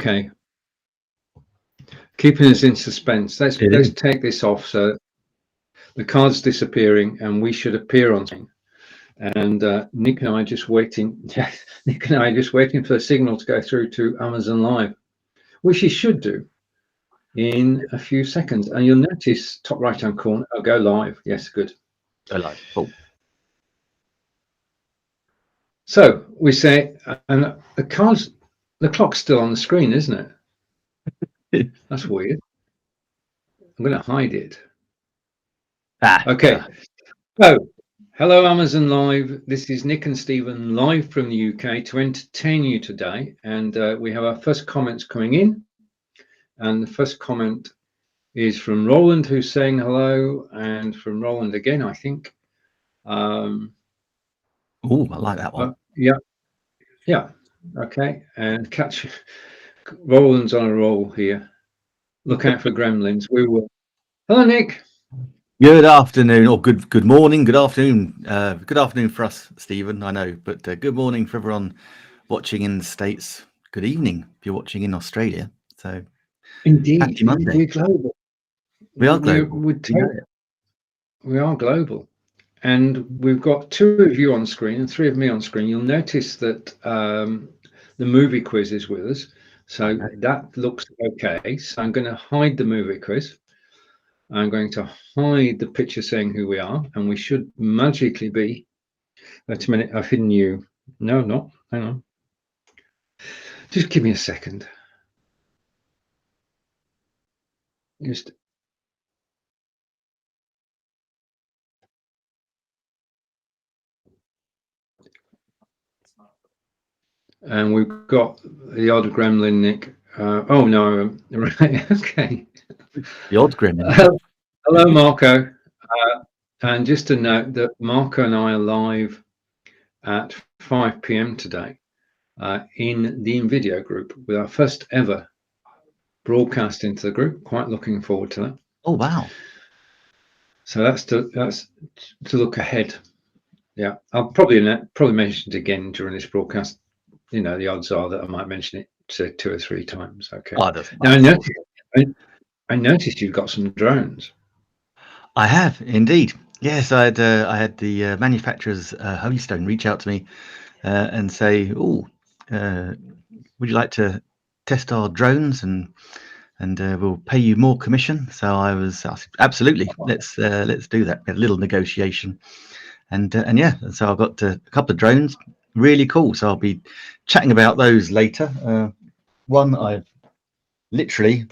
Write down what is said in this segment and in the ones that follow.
Okay. Keeping us in suspense. Let's take this off. So the card's disappearing, and we should appear on screen. And Nick and I are just waiting. Nick and I are just waiting for the signal to go through to Amazon Live, which he should do in a few seconds. And you'll notice top right-hand corner. Oh, go live. Yes, good. Go live. Cool. So we say, and the clock's still on the screen, isn't it? That's weird. I'm going to hide it. Okay. So, hello, Amazon Live. This is Nick and Stephen live from the UK to entertain you today. And we have our first comments coming in. And the first comment is from Roland, who's saying hello, and from Roland again, I think. Oh, I like that one. Yeah. Okay. And catch Roland's on a roll here. Look out for gremlins. We will. Hello, Nick. Good afternoon, or good morning, good afternoon. Good afternoon for us, Stephen, I know, but good morning for everyone watching in the States. Good evening if you're watching in Australia. So, indeed, happy Monday. We're global. We are global. We are global. And we've got 2 of you on screen and 3 of me on screen. You'll notice that the movie quiz is with us. So that looks okay. So I'm going to hide the movie quiz. I'm going to hide the picture saying who we are, and we should magically be. Wait a minute, I've hidden you. No, not. Hang on. Just give me a second. And we've got the odd gremlin, Nick. Oh no, right, okay. The odd gremlin. Hello, Marco. And just to note that Marco and I are live at 5 p.m. today in the InVideo group with our first ever broadcast into the group. Quite looking forward to that. Oh wow! So that's to look ahead. Yeah, I'll probably mention it again during this broadcast. You know, the odds are that I might mention it 2 or 3 times. Okay. Now I noticed you've got some drones. I have indeed. Yes, I had the manufacturer's Holystone reach out to me and say, "Oh, would you like to test our drones and we'll pay you more commission?" So I said, absolutely, let's do that. A little negotiation, and yeah, so I've got a couple of drones, really cool. So I'll be chatting about those later. One I've literally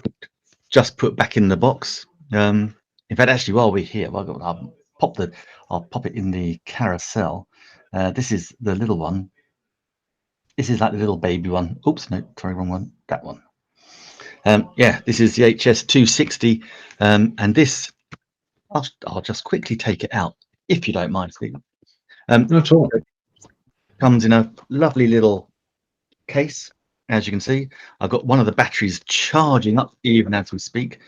just put back in the box. In fact, actually, while we're here, I'll pop it in the carousel. This is the little one. This is like the little baby one. Oops, no, sorry, wrong one. That one. Yeah, this is the HS260, and this I'll just quickly take it out if you don't mind, Stephen. Not at all. Comes in a lovely little case, as you can see. I've got one of the batteries charging up even as we speak.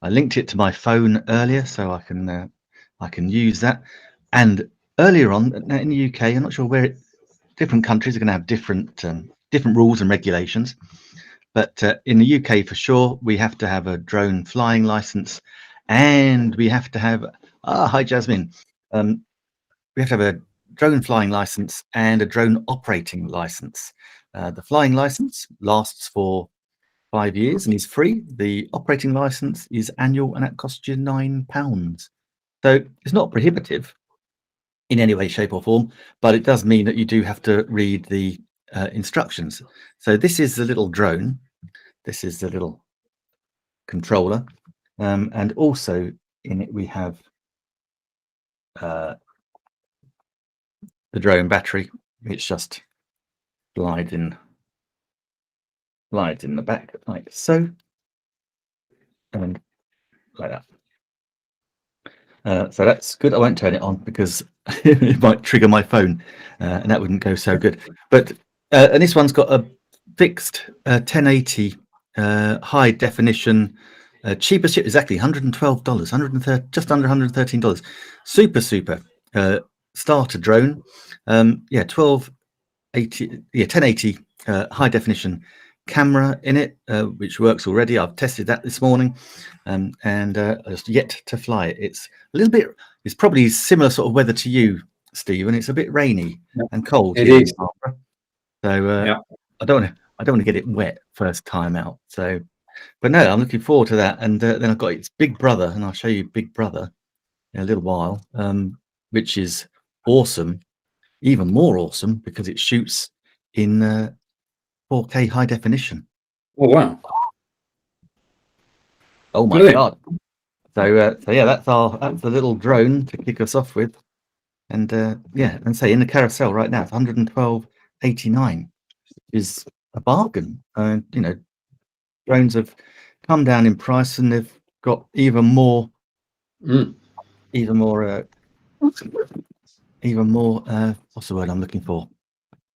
I linked it to my phone earlier, so I can use that. And earlier on in the UK, I'm not sure where different countries are going to have different rules and regulations. But in the UK, for sure, we have to have a drone flying license, and we have to have hi Jasmine. We have to have a drone flying license and a drone operating license. The flying license lasts for 5 years and is free. The operating license is annual, and that costs you £9. So it's not prohibitive in any way, shape, or form, but it does mean that you do have to read the instructions. So this is the little drone. This is the little controller, and also in it we have the drone battery, which just slides in the back like so, and like that. So that's good. I won't turn it on because it might trigger my phone, and that wouldn't go so good. But and this one's got a fixed 1080 high definition, cheapest ship, exactly $112, just under $113. Super starter drone. Yeah, 1080 high definition camera in it, which works already. I've tested that this morning, and I've yet to fly it. It's a little bit. It's probably similar sort of weather to you, Stephen. It's a bit rainy and cold It here is. in Barbara. So Yeah. I don't want to get it wet first time out. So, but no, I'm looking forward to that. And then I've got its big brother, and I'll show you Big Brother in a little while, which is awesome, even more awesome because it shoots in 4K high definition. Oh wow. Oh my Brilliant. God. So yeah, that's the little drone to kick us off with. And yeah, and say in the carousel right now, it's 112.89, is a bargain. You know, drones have come down in price, and they've got even more what's the word I'm looking for?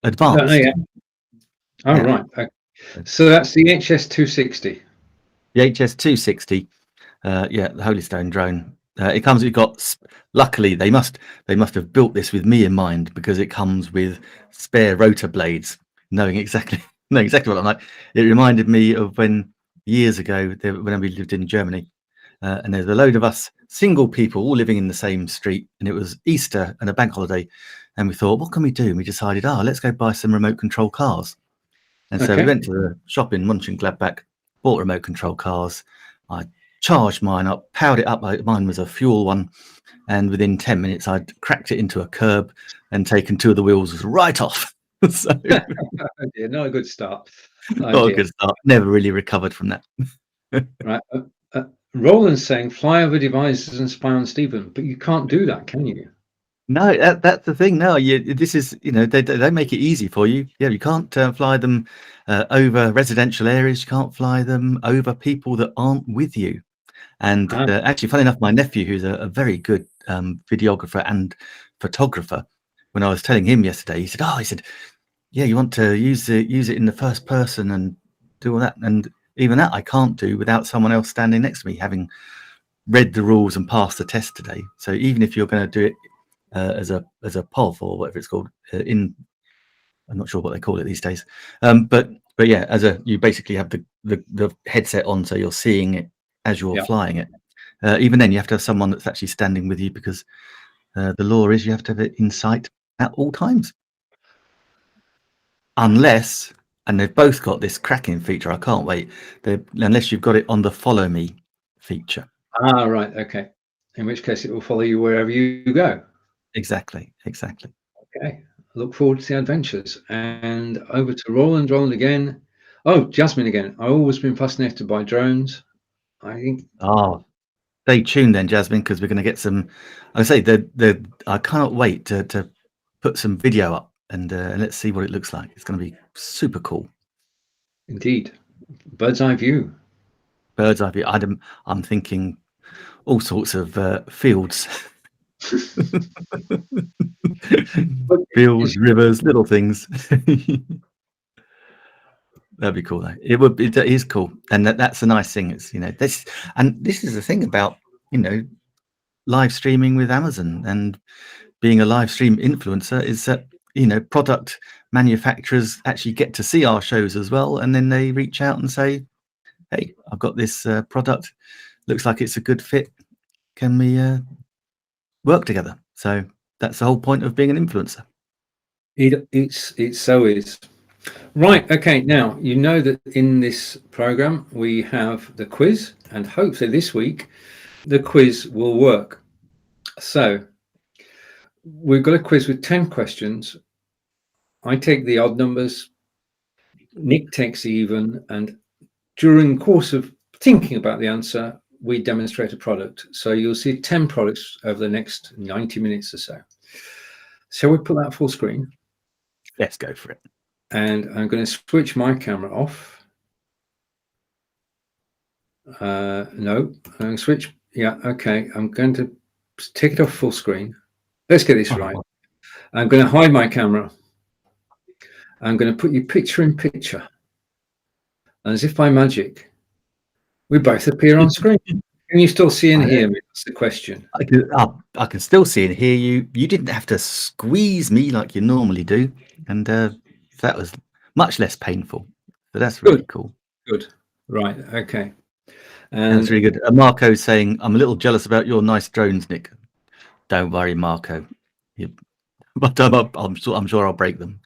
Advanced. Yeah. Oh, right. Okay. So that's the HS260. The HS260, yeah, the Holystone drone. It comes. It got. Luckily, they must have built this with me in mind, because it comes with spare rotor blades, knowing exactly what I'm like. It reminded me of when years ago, when we lived in Germany, and there's a load of us single people all living in the same street, and it was Easter and a bank holiday, and we thought, what can we do? And we decided, let's go buy some remote control cars. And so we went to the shop in Mönchengladbach, bought remote control cars. I charged mine up, powered it up. Mine was a fuel one, and within 10 minutes I'd cracked it into a curb and taken two of the wheels right off. So, oh dear, not a good start. not a good start. Never really recovered from that. Right. Roland's saying fly over devices and spy on Stephen, but you can't do that, can you? No, that's the thing. No, this is, they make it easy for you. Yeah, you can't fly them over residential areas. You can't fly them over people that aren't with you. And actually, funny enough, my nephew, who's a very good videographer and photographer, when I was telling him yesterday, he said, yeah, you want to use it in the first person and do all that. And even that I can't do without someone else standing next to me, having read the rules and passed the test today. So even if you're going to do it as a POV or whatever it's called, I'm not sure what they call it these days. But yeah, you basically have the headset on, so you're seeing it as you're flying it. Even then, you have to have someone that's actually standing with you, because the law is you have to have it in sight at all times. Unless, and they've both got this cracking feature, I can't wait, unless you've got it on the follow me feature. Right, okay. In which case it will follow you wherever you go. Exactly. Okay, look forward to the adventures. And over to Roland again. Oh, Jasmine again. I've always been fascinated by drones. I think. Stay tuned then, Jasmine, because we're going to get some. I say I cannot wait to put some video up, and let's see what it looks like. It's going to be super cool. Indeed, bird's eye view. Bird's eye view. I'm thinking all sorts of fields. Fields, rivers, little things. That'd be cool though. It is cool, and that's a nice thing. It's this is the thing about live streaming with Amazon and being a live stream influencer, is that product manufacturers actually get to see our shows as well, and then they reach out and say, hey, I've got this product, looks like it's a good fit, can we work together? So that's the whole point of being an influencer. It so is. Right, okay, now you know that in this program we have the quiz, and hopefully this week the quiz will work. So we've got a quiz with 10 questions. I take the odd numbers, Nick takes the even, and during the course of thinking about the answer, we demonstrate a product. So you'll see 10 products over the next 90 minutes or so. Shall we put that full screen? Let's go for it. And I'm going to switch my camera off. No, I'm going to switch. Yeah, okay. I'm going to take it off full screen. Let's get this right. I'm going to hide my camera. I'm going to put you picture in picture. And as if by magic, we both appear on screen. Can you still see and hear me? That's the question. I can still see and hear you. You didn't have to squeeze me like you normally do. And that was much less painful. So that's really cool. Good. Right. Okay. That's And really good. Marco's saying, I'm a little jealous about your nice drones, Nick. Don't worry, Marco. But I'm sure I'll break them.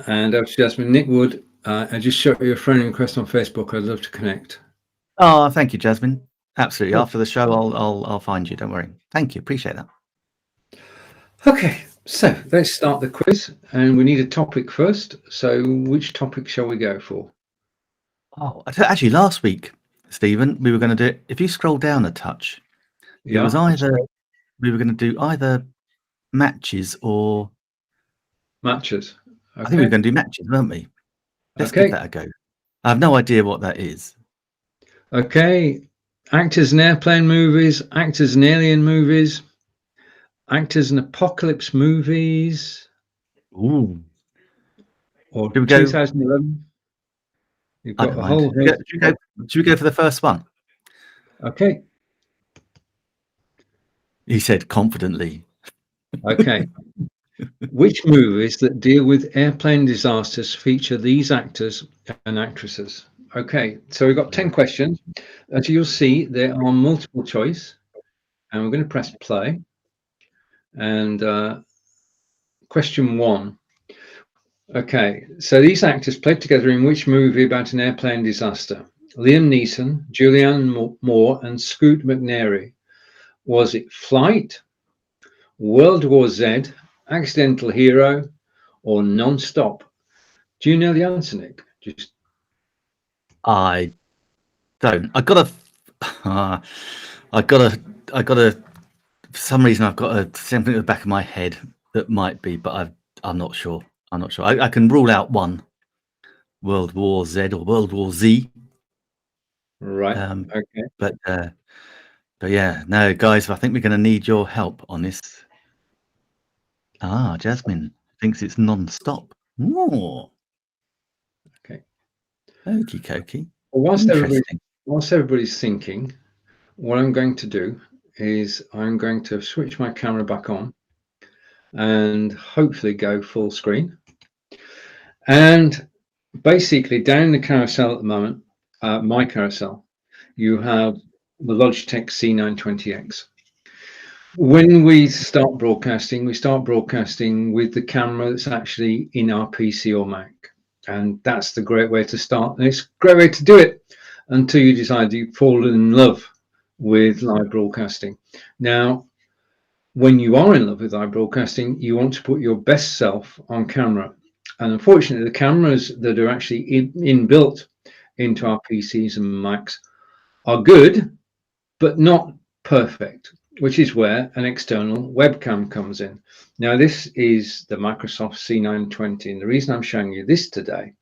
And Jasmine, Nick Wood, I just shot you a friend request on Facebook. I'd love to connect. Oh, thank you, Jasmine. Absolutely. Cool. After the show, I'll find you. Don't worry. Thank you. Appreciate that. Okay, so let's start the quiz, and we need a topic first. So, which topic shall we go for? Oh, actually, last week, Stephen, we were going to do it. If you scroll down a touch, it was either we were going to do either matches or matches. Okay. I think we were going to do matches, weren't we? Let's give that a go. I have no idea what that is. Okay, actors in airplane movies, actors in alien movies, actors in apocalypse movies. Ooh. Or 2011. You've got a whole. Should we go for the first one? Okay. He said confidently. Okay. Which movies that deal with airplane disasters feature these actors and actresses? Okay, so we've got 10 questions. As you'll see, there are multiple choice, and we're going to press play. And question 1. Okay, so these actors played together in which movie about an airplane disaster? Liam Neeson, Julianne Moore, and Scoot McNairy. Was it Flight, World War Z, Accidental Hero, or Non-Stop? Do you know the answer, Nick? I don't. I got a. For some reason, I've got something at the back of my head that might be, but I'm not sure. I'm not sure. I can rule out one. World War Z or World War Z. Right. Okay. But yeah, no, guys, I think we're going to need your help on this. Jasmine thinks it's Non-Stop. Oh. Okay. Okie dokie. Well, whilst everybody's thinking, what I'm going to do is I'm going to switch my camera back on and hopefully go full screen. And basically down the carousel at the moment, my carousel, you have the Logitech C920X. When we start broadcasting with the camera that's actually in our PC or Mac. And that's the great way to start. And it's a great way to do it until you decide you've fallen in love with live broadcasting. Now, when you are in love with live broadcasting, you want to put your best self on camera. And unfortunately, the cameras that are actually inbuilt into our PCs and Macs are good, but not perfect, which is where an external webcam comes in. Now, this is the Microsoft C920, and the reason I'm showing you this today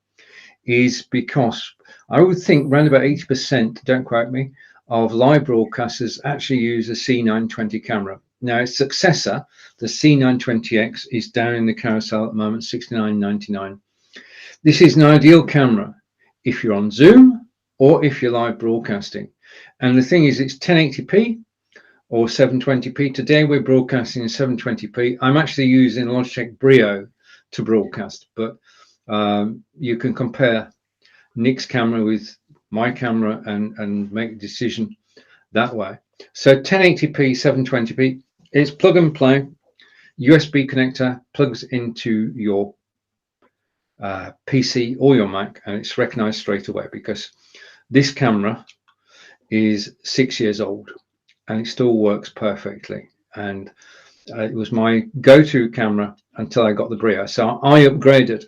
is because I would think around about 80%, don't quote me, of live broadcasters actually use a C920 camera. Now, its successor, the C920X, is down in the carousel at the moment, $69.99. This is an ideal camera if you're on Zoom or if you're live broadcasting. And the thing is, it's 1080p or 720p. Today we're broadcasting in 720p. I'm actually using Logitech Brio to broadcast, but you can compare Nick's camera with my camera and make a decision that way. So 1080p, 720p, it's plug and play. USB connector plugs into your PC or your Mac, and it's recognized straight away because this camera is 6 years old and it still works perfectly. And it was my go-to camera until I got the Brio. So I upgraded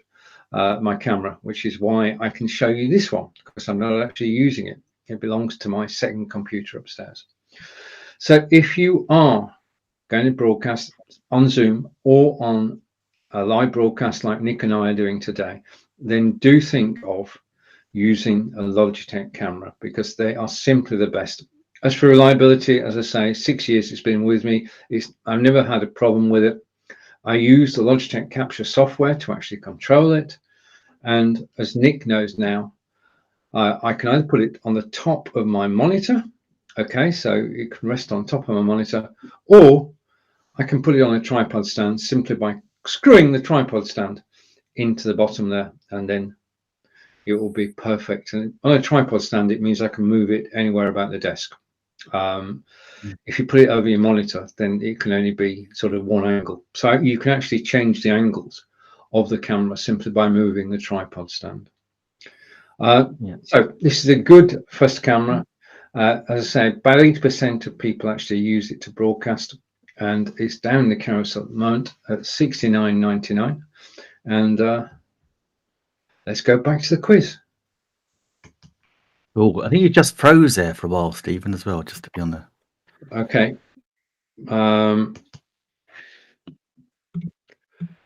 my camera, which is why I can show you this one, because I'm not actually using it. It belongs to my second computer upstairs. So if you are going to broadcast on Zoom or on a live broadcast like Nick and I are doing today, then do think of using a Logitech camera because they are simply the best. As for reliability, as I say, 6 years it's been with me. I've never had a problem with it. I use the Logitech capture software to actually control it. And as Nick knows now, I can either put it on the top of my monitor, okay, so it can rest on top of my monitor, or I can put it on a tripod stand simply by screwing the tripod stand into the bottom there, and then it will be perfect. And on a tripod stand, it means I can move it anywhere about the desk. If you put it over your monitor, then it can only be sort of one angle. So you can actually change the angles of the camera simply by moving the tripod stand. So this is a good first camera. As I say, about 80% of people actually use it to broadcast, and it's down the carousel at the moment at $69.99. And let's go back to the quiz. Oh, I think you just froze there for a while, Stephen, as well, just to be on the. Okay.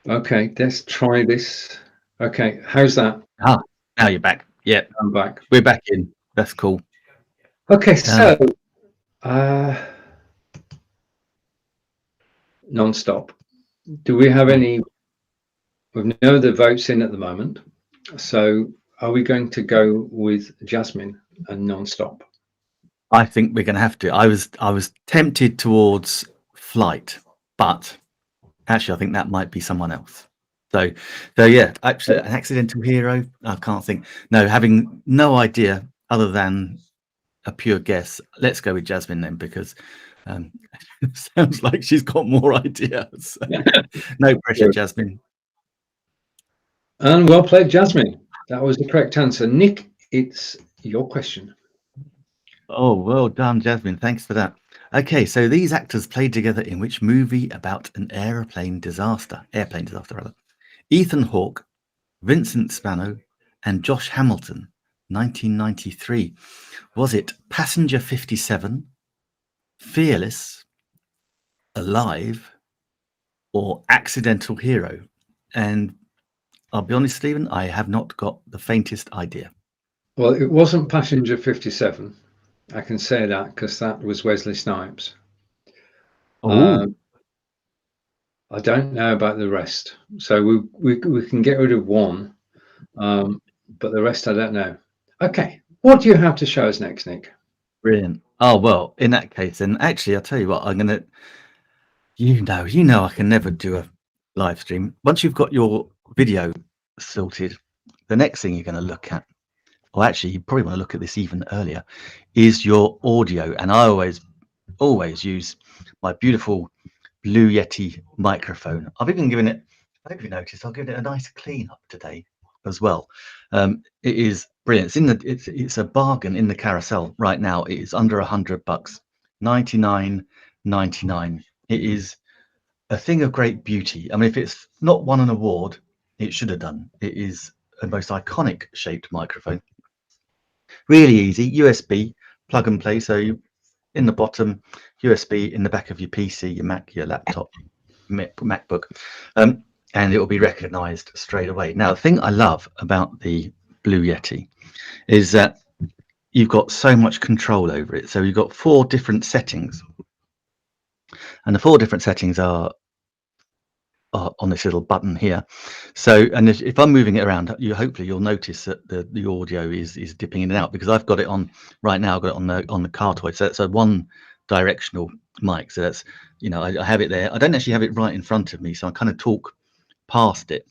Okay, let's try this. Okay, how's that? Ah, now you're back. Yeah, I'm back. we're back in. That's cool. Okay, so non-stop. Do we have any? We know the votes in at the moment. So are we going to go with Jasmine and non-stop? I think we're going to have to. I was tempted towards Flight, but actually, I think that might be someone else. So yeah, actually, an accidental hero. I can't think. No, having no idea other than a pure guess. Let's go with Jasmine then, because it sounds like she's got more ideas. No pressure, Jasmine. And well played, Jasmine. That was the correct answer. Nick, it's your question. Oh, well done, Jasmine. Thanks for that. Okay, so these actors played together in which movie about an airplane disaster rather? Ethan Hawke, Vincent Spano, and Josh Hamilton, 1993. Was it Passenger 57, Fearless, Alive, or Accidental Hero? And I'll be honest, Stephen, I have not got the faintest idea. Well, it wasn't Passenger 57. I can say that because that was Wesley Snipes. Oh, I don't know about the rest. So we can get rid of one, but the rest I don't know. Okay, what do you have to show us next, Nick? brilliant. Oh, well, in that case, then actually, I'll tell you what, I'm going to, you know, I can never do a live stream. Once you've got your video sorted, the next thing you're going to look at, or actually you probably want to look at this even earlier, is your audio. And I always use my beautiful Blue Yeti microphone. I've even given it, I hope you noticed, I'll give it a nice clean up today as well. It is brilliant. It's a bargain in the carousel right now. It is under $100, $99.99. It is a thing of great beauty. I mean, if it's not won an award, it should have done. It is a most iconic shaped microphone. Really easy, USB, plug and play. So you, in the bottom, USB in the back of your PC, your Mac, your laptop, MacBook, and it will be recognized straight away. Now, the thing I love about the Blue Yeti is that you've got so much control over it. So you've got 4 different settings, and the 4 different settings are on this little button here. So, and if I'm moving it around, hopefully you'll notice that the audio is dipping in and out, because I've got it on right now. I've got it on the Cardioid. So it's a one directional mic. So that's, you know, I have it there. I don't actually have it right in front of me, so I kind of talk past it,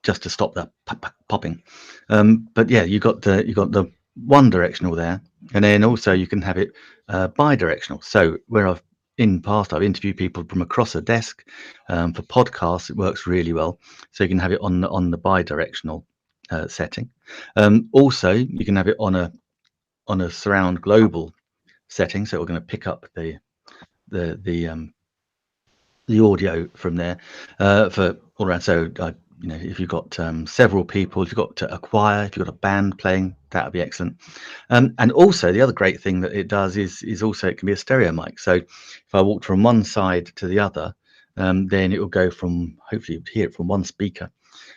just to stop that popping. But yeah, you got the one directional there, and then also you can have it bi-directional. So where I've interviewed people from across a desk. For podcasts, it works really well. So you can have it on the bi-directional setting. Also, you can have it on a surround global setting. So we're going to pick up the audio from there for all around. So you know, if you've got several people, if you've got a choir, if you've got a band playing, that would be excellent. And also the other great thing that it does is also it can be a stereo mic. So if I walked from one side to the other, then it will go from, hopefully you'd hear it from one speaker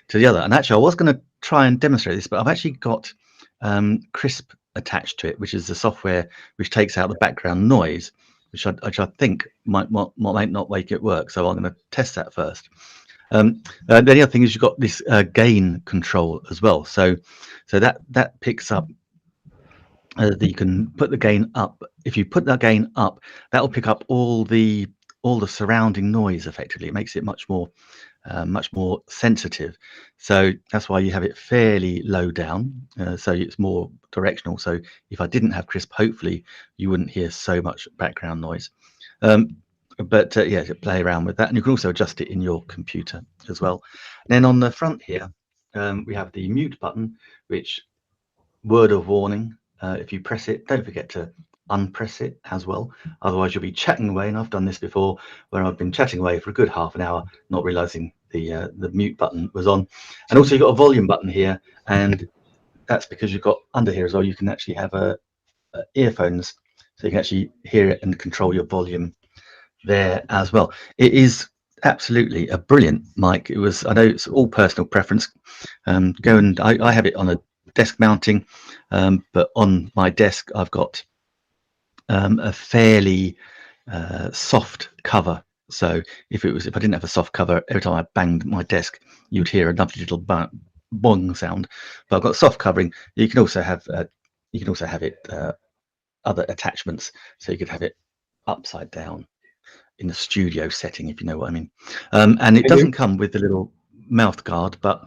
to the other. And actually, I was going to try and demonstrate this, but I've actually got Crisp attached to it, which is the software which takes out the background noise, which I think might not make it work. So I'm going to test that first. The other thing is you've got this gain control as well. So that picks up. You can put the gain up. If you put that gain up, that will pick up all the surrounding noise. Effectively, it makes it much more much more sensitive. So that's why you have it fairly low down, so it's more directional. So if I didn't have crisp, hopefully you wouldn't hear so much background noise. But yeah, to play around with that, and you can also adjust it in your computer as well. Then on the front here, we have the mute button, which, word of warning, if you press it, don't forget to unpress it as well, otherwise you'll be chatting away. And I've done this before, where I've been chatting away for a good half an hour, not realizing the mute button was on. And also you've got a volume button here, and that's because you've got under here as well, you can actually have earphones, so you can actually hear it and control your volume there as well. It is absolutely a brilliant mic. It was, I know it's all personal preference. I have it on a desk mounting, but on my desk I've got a fairly soft cover. So if I didn't have a soft cover, every time I banged my desk, you'd hear a lovely little bong sound. But I've got soft covering. You can also have it other attachments, so you could have it upside down in the studio setting, if you know what I mean. And it doesn't come with the little mouth guard, but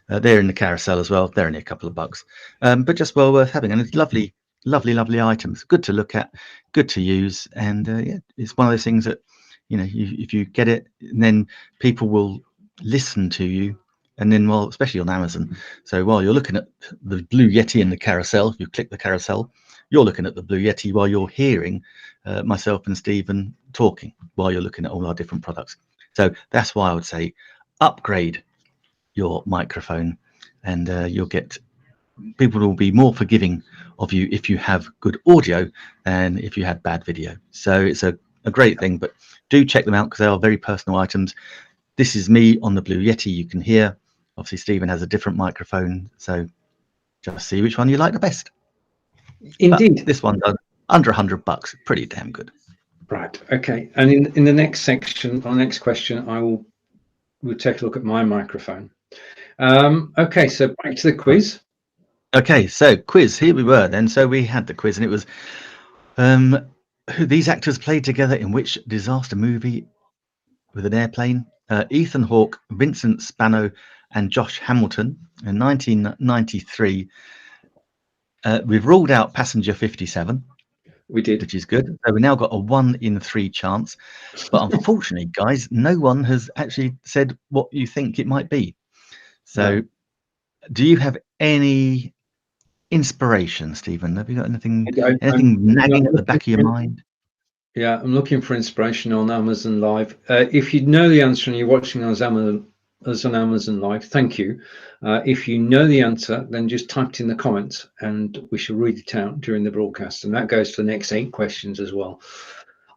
they're in the carousel as well. They're only a couple of bucks, but just well worth having. And it's lovely items, good to look at, good to use. And yeah, it's one of those things that, you know, if you get it, then people will listen to you. And then, well, especially on Amazon, so while you're looking at the Blue Yeti in the carousel, you click the carousel, you're looking at the Blue Yeti while you're hearing myself and Stephen talking while you're looking at all our different products. So that's why I would say upgrade your microphone, and you'll get, people will be more forgiving of you if you have good audio than if you had bad video. So it's a great thing, but do check them out because they are very personal items. This is me on the Blue Yeti, you can hear. Obviously Stephen has a different microphone, so just see which one you like the best. Indeed. But this one's under $100, pretty damn good. Right. Okay. And in the next section, or next question, we'll take a look at my microphone. Okay. So back to the quiz. Okay. So quiz. Here we were then. So we had the quiz, and it was who these actors played together in which disaster movie with an airplane? Ethan Hawke, Vincent Spano, and Josh Hamilton in 1993. We've ruled out Passenger 57. We did, which is good. So we now got a 1 in 3 chance, but unfortunately, guys, no one has actually said what you think it might be. So, do you have any inspiration, Stephen? Have you got anything nagging at the back of your mind? Yeah, I'm looking for inspiration on Amazon Live. If you know the answer and you're watching us on Amazon Live, thank you. If you know the answer, then just type it in the comments and we shall read it out during the broadcast. And that goes for the next 8 questions as well.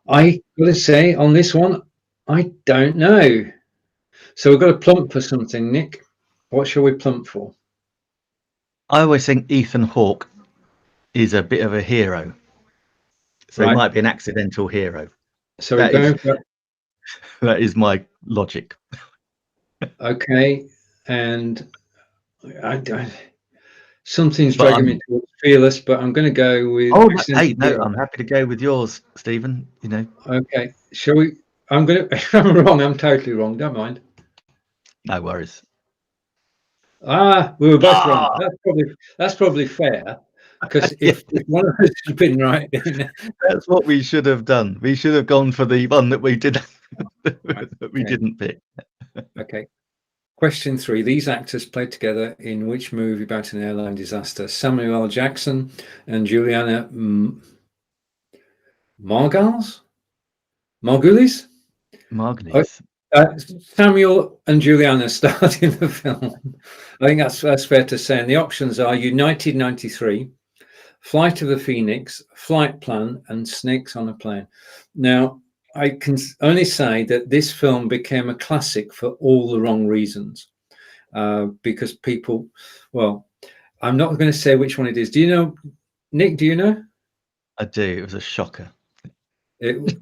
I gotta say on this one, I don't know. So we've got to plump for something, Nick. What shall we plump for? I always think Ethan Hawke is a bit of a hero. So right. He might be an accidental hero. So we're going for that is my logic. Okay, and something's dragging me towards Fearless, but I'm going to go with. Oh, hey, no, I'm happy to go with yours, Stephen. You know. Okay, shall we? I'm going to. I'm wrong. I'm totally wrong. Don't mind. No worries. We were both wrong. That's probably fair, because if one of us had been right, that's what we should have done. We should have gone for the one that we did that we didn't pick. Okay. Question 3. These actors played together in which movie about an airline disaster? Samuel L. Jackson and Juliana Margulies? Samuel and Juliana starred in the film. I think that's fair to say. And the options are United 93, Flight of the Phoenix, Flight Plan, and Snakes on a Plane. Now, I can only say that this film became a classic for all the wrong reasons, because people, well, I'm not going to say which one it is. Do you know, Nick? Do you know? I do. It was a shocker. It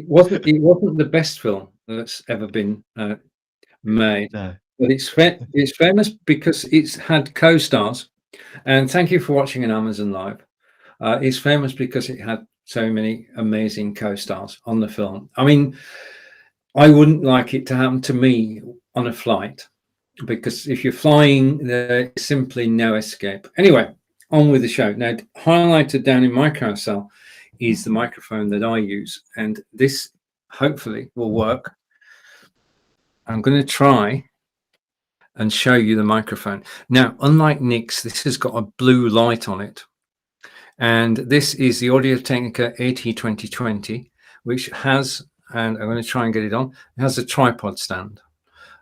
wasn't the best film that's ever been made, no. But it's famous because it's had co-stars. And thank you for watching on Amazon Live. It's famous because it had so many amazing co-stars on the film. I mean, I wouldn't like it to happen to me on a flight, because if you're flying, there is simply no escape. Anyway, on with the show. Now, highlighted down in my carousel is the microphone that I use, and this hopefully will work. I'm going to try and show you the microphone. Now, unlike Nick's, this has got a blue light on it. And this is the Audio-Technica Yeti 2020, which has, and I'm going to try and get it on, it has a tripod stand.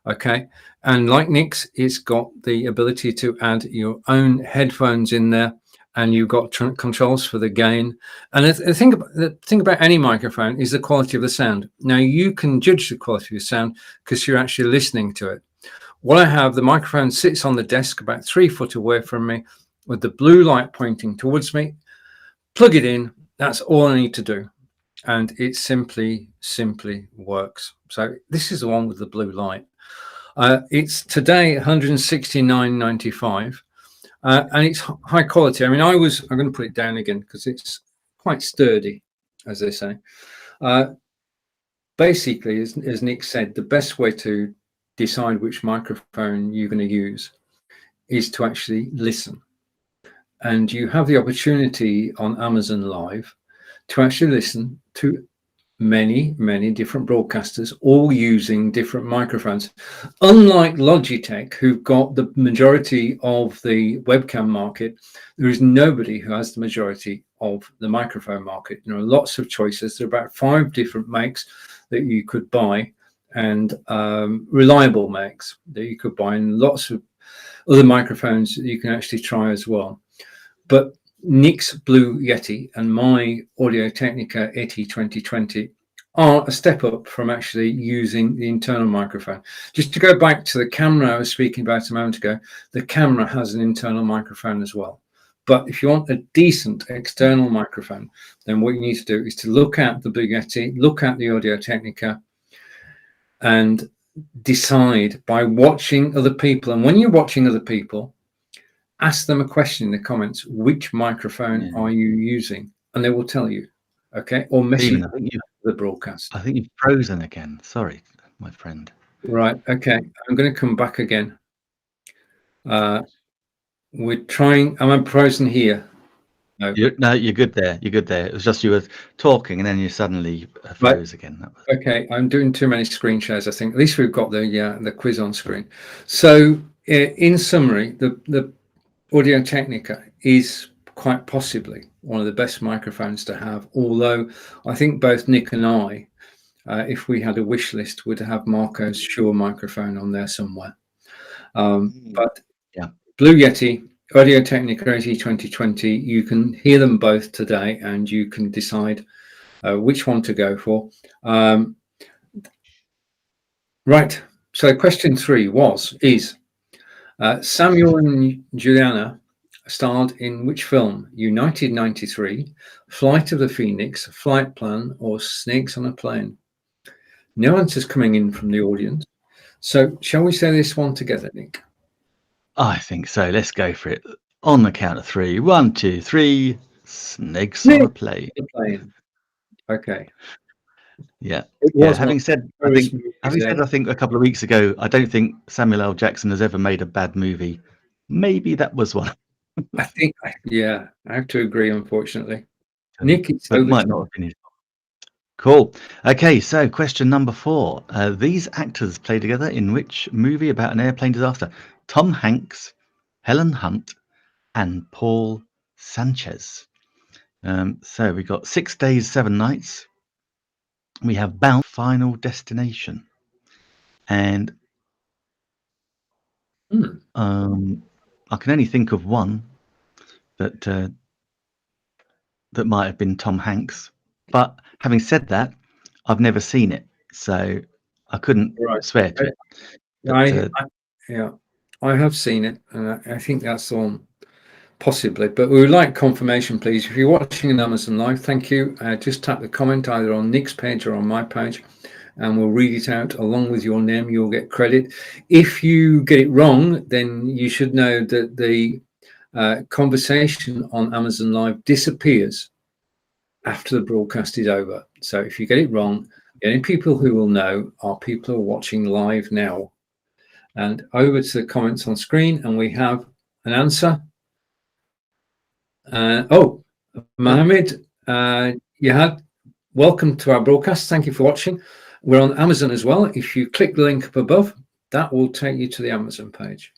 Okay. And like Nick's, it's got the ability to add your own headphones in there, and you've got controls for the gain. And the thing about any microphone is the quality of the sound. Now, you can judge the quality of the sound because you're actually listening to it. What I have, the microphone sits on the desk about 3 foot away from me with the blue light pointing towards me. Plug it in. That's all I need to do. And it simply works. So this is the one with the blue light. It's today $169.95, and it's high quality. I mean, I'm going to put it down again because it's quite sturdy, as they say. Basically, as Nick said, the best way to decide which microphone you're going to use is to actually listen. And you have the opportunity on Amazon Live to actually listen to many different broadcasters, all using different microphones. Unlike Logitech, who've got the majority of the webcam market, there is nobody who has the majority of the microphone market. There are lots of choices. There are about 5 different makes that you could buy, and reliable makes that you could buy, and lots of other microphones that you can actually try as well. But Nick's Blue Yeti and my Audio-Technica Yeti 2020 are a step up from actually using the internal microphone. Just to go back to the camera I was speaking about a moment ago, the camera has an internal microphone as well. But if you want a decent external microphone, then what you need to do is to look at the Blue Yeti, look at the Audio-Technica, and decide by watching other people. And when you're watching other people, ask them a question in the comments: which microphone are you using? And they will tell you. Okay, or message the broadcast. I think you've frozen again. Sorry, my friend. Right. Okay, I'm going to come back again. We're trying. Am I frozen here? No. You're good there. You're good there. It was just you were talking and then you suddenly froze again. That was... Okay, I'm doing too many screen shares, I think. At least we've got the quiz on screen. So in summary, the Audio-Technica is quite possibly one of the best microphones to have, although I think both Nick and I, if we had a wish list, would have Marco's Shure microphone on there somewhere. But yeah, Blue Yeti, Audio-Technica Yeti 2020, you can hear them both today and you can decide which one to go for. Right, so question 3 is Samuel and Juliana starred in which film? United 93, Flight of the Phoenix, Flight Plan, or Snakes on a Plane? No answers coming in from the audience. So shall we say this one together, Nick? I think so. Let's go for it. On the count of 3. 1, 2, 3. Snakes on a Plane. Okay. Yeah. Having said, I think a couple of weeks ago, I don't think Samuel L. Jackson has ever made a bad movie. Maybe that was one. I think, I have to agree, unfortunately. Nick, it's but might not have been his. Cool. Okay, so question number 4. These actors play together in which movie about an airplane disaster? Tom Hanks, Helen Hunt, and Paul Sanchez. So we got 6 Days, 7 Nights. We have Bound, Final Destination. And I can only think of one that that might have been Tom Hanks. But having said that, I've never seen it, so I couldn't swear to it. But, I have seen it, and I think that's the one, possibly. But we would like confirmation, please. If you're watching on Amazon Live, thank you. Just tap the comment either on Nick's page or on my page, and we'll read it out along with your name. You'll get credit. If you get it wrong, then you should know that the conversation on Amazon Live disappears after the broadcast is over. So if you get it wrong, The only people who will know are people who are watching live now. And over to the comments on screen, and we have an answer. Mohammed, welcome to our broadcast. Thank you for watching. We're on Amazon as well. If you click the link up above, that will take you to the Amazon page.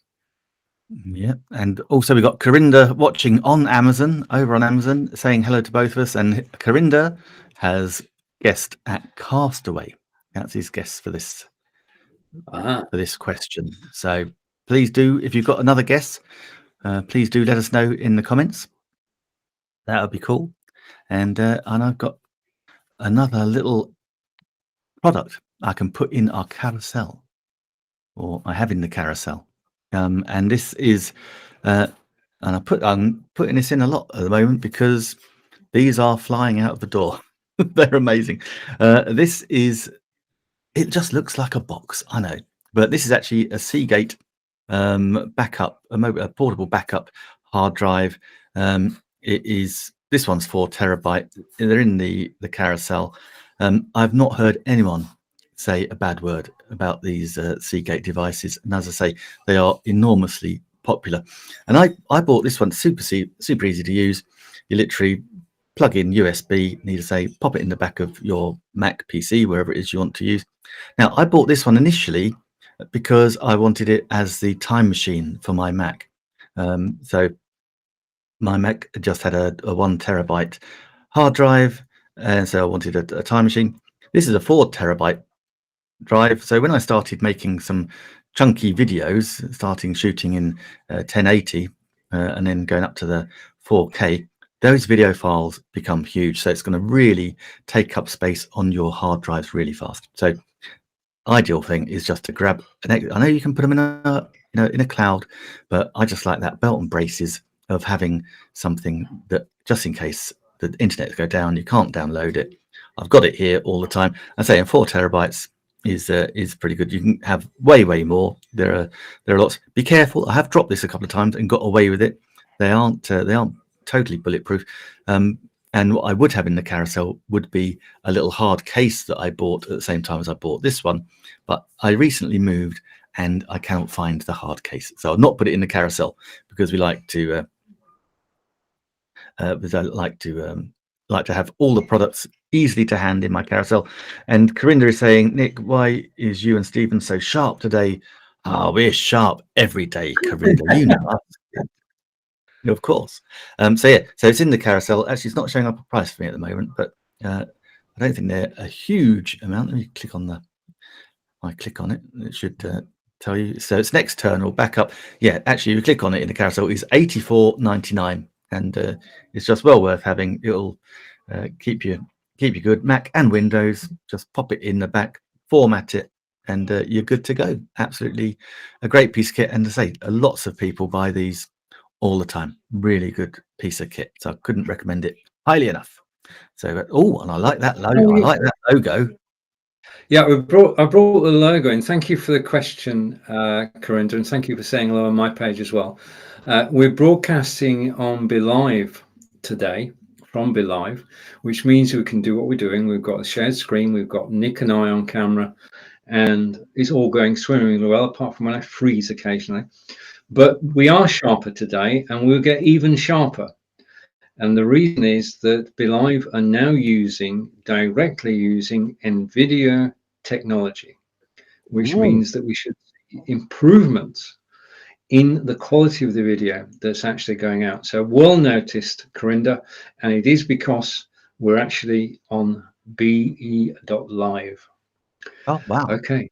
Yeah, and also we've got Corinda watching on Amazon, over on Amazon, saying hello to both of us. And Corinda has guessed at Castaway. That's his guess for this question. So please do, if you've got another guess, please do let us know in the comments. That would be cool. And I've got another little product I can put in our carousel, or I have in the carousel. And this is, and I'm putting this in a lot at the moment because these are flying out of the door. They're amazing. This is, it just looks like a box, I know, but this is actually a Seagate backup, a portable backup hard drive. This one's 4 terabyte. They're in the carousel. I've not heard anyone say a bad word about these Seagate devices, and as I say, they are enormously popular. And I bought this one, super easy to use. You literally plug in USB, need to say, pop it in the back of your Mac PC, wherever it is you want to use. Now, I bought this one initially because I wanted it as the time machine for my Mac. So my Mac just had a 1 terabyte hard drive, and so I wanted a time machine. This is a 4 terabyte drive. So when I started making some chunky videos, starting shooting in 1080 and then going up to the 4K, those video files become huge. So it's going to really take up space on your hard drives really fast. So ideal thing is just to grab I know you can put them in a cloud, but I just like that belt and braces of having something that, just in case the internet go down, you can't download it. I've got it here all the time. I say, and 4 terabytes is pretty good. You can have way more. There are lots. Be careful. I have dropped this a couple of times and got away with it. They aren't totally bulletproof. And what I would have in the carousel would be a little hard case that I bought at the same time as I bought this one. But I recently moved and I cannot find the hard case, so I'll not put it in the carousel because we like to have all the products easily to hand in my carousel. And Corinda is saying, Nick, why is you and Stephen so sharp today? We're sharp every day, Corinda. You know us. Of course. So it's in the carousel. Actually, it's not showing up a price for me at the moment, but I don't think they're a huge amount. Let me click on I click on it. It should tell you. So it's an external backup. Yeah, actually, you click on it in the carousel. It's $84.99, and it's just well worth having. It'll keep you good. Mac and Windows. Just pop it in the back, format it, and you're good to go. Absolutely, a great piece of kit. And to say, lots of people buy these all the time. Really good piece of kit. So I couldn't recommend it highly enough. So, and I like that logo. I like that logo. Yeah, I brought the logo in. Thank you for the question, Corinda, and thank you for saying hello on my page as well. We're broadcasting on Be.Live today, from Be.Live, which means we can do what we're doing. We've got a shared screen, we've got Nick and I on camera, and it's all going swimmingly well, apart from when I freeze occasionally. But we are sharper today, and we'll get even sharper. And the reason is that Be.Live are now directly using NVIDIA technology, which means that we should see improvements in the quality of the video that's actually going out. So well noticed, Corinda, and it is because we're actually on Be.Live. Oh, wow. Okay.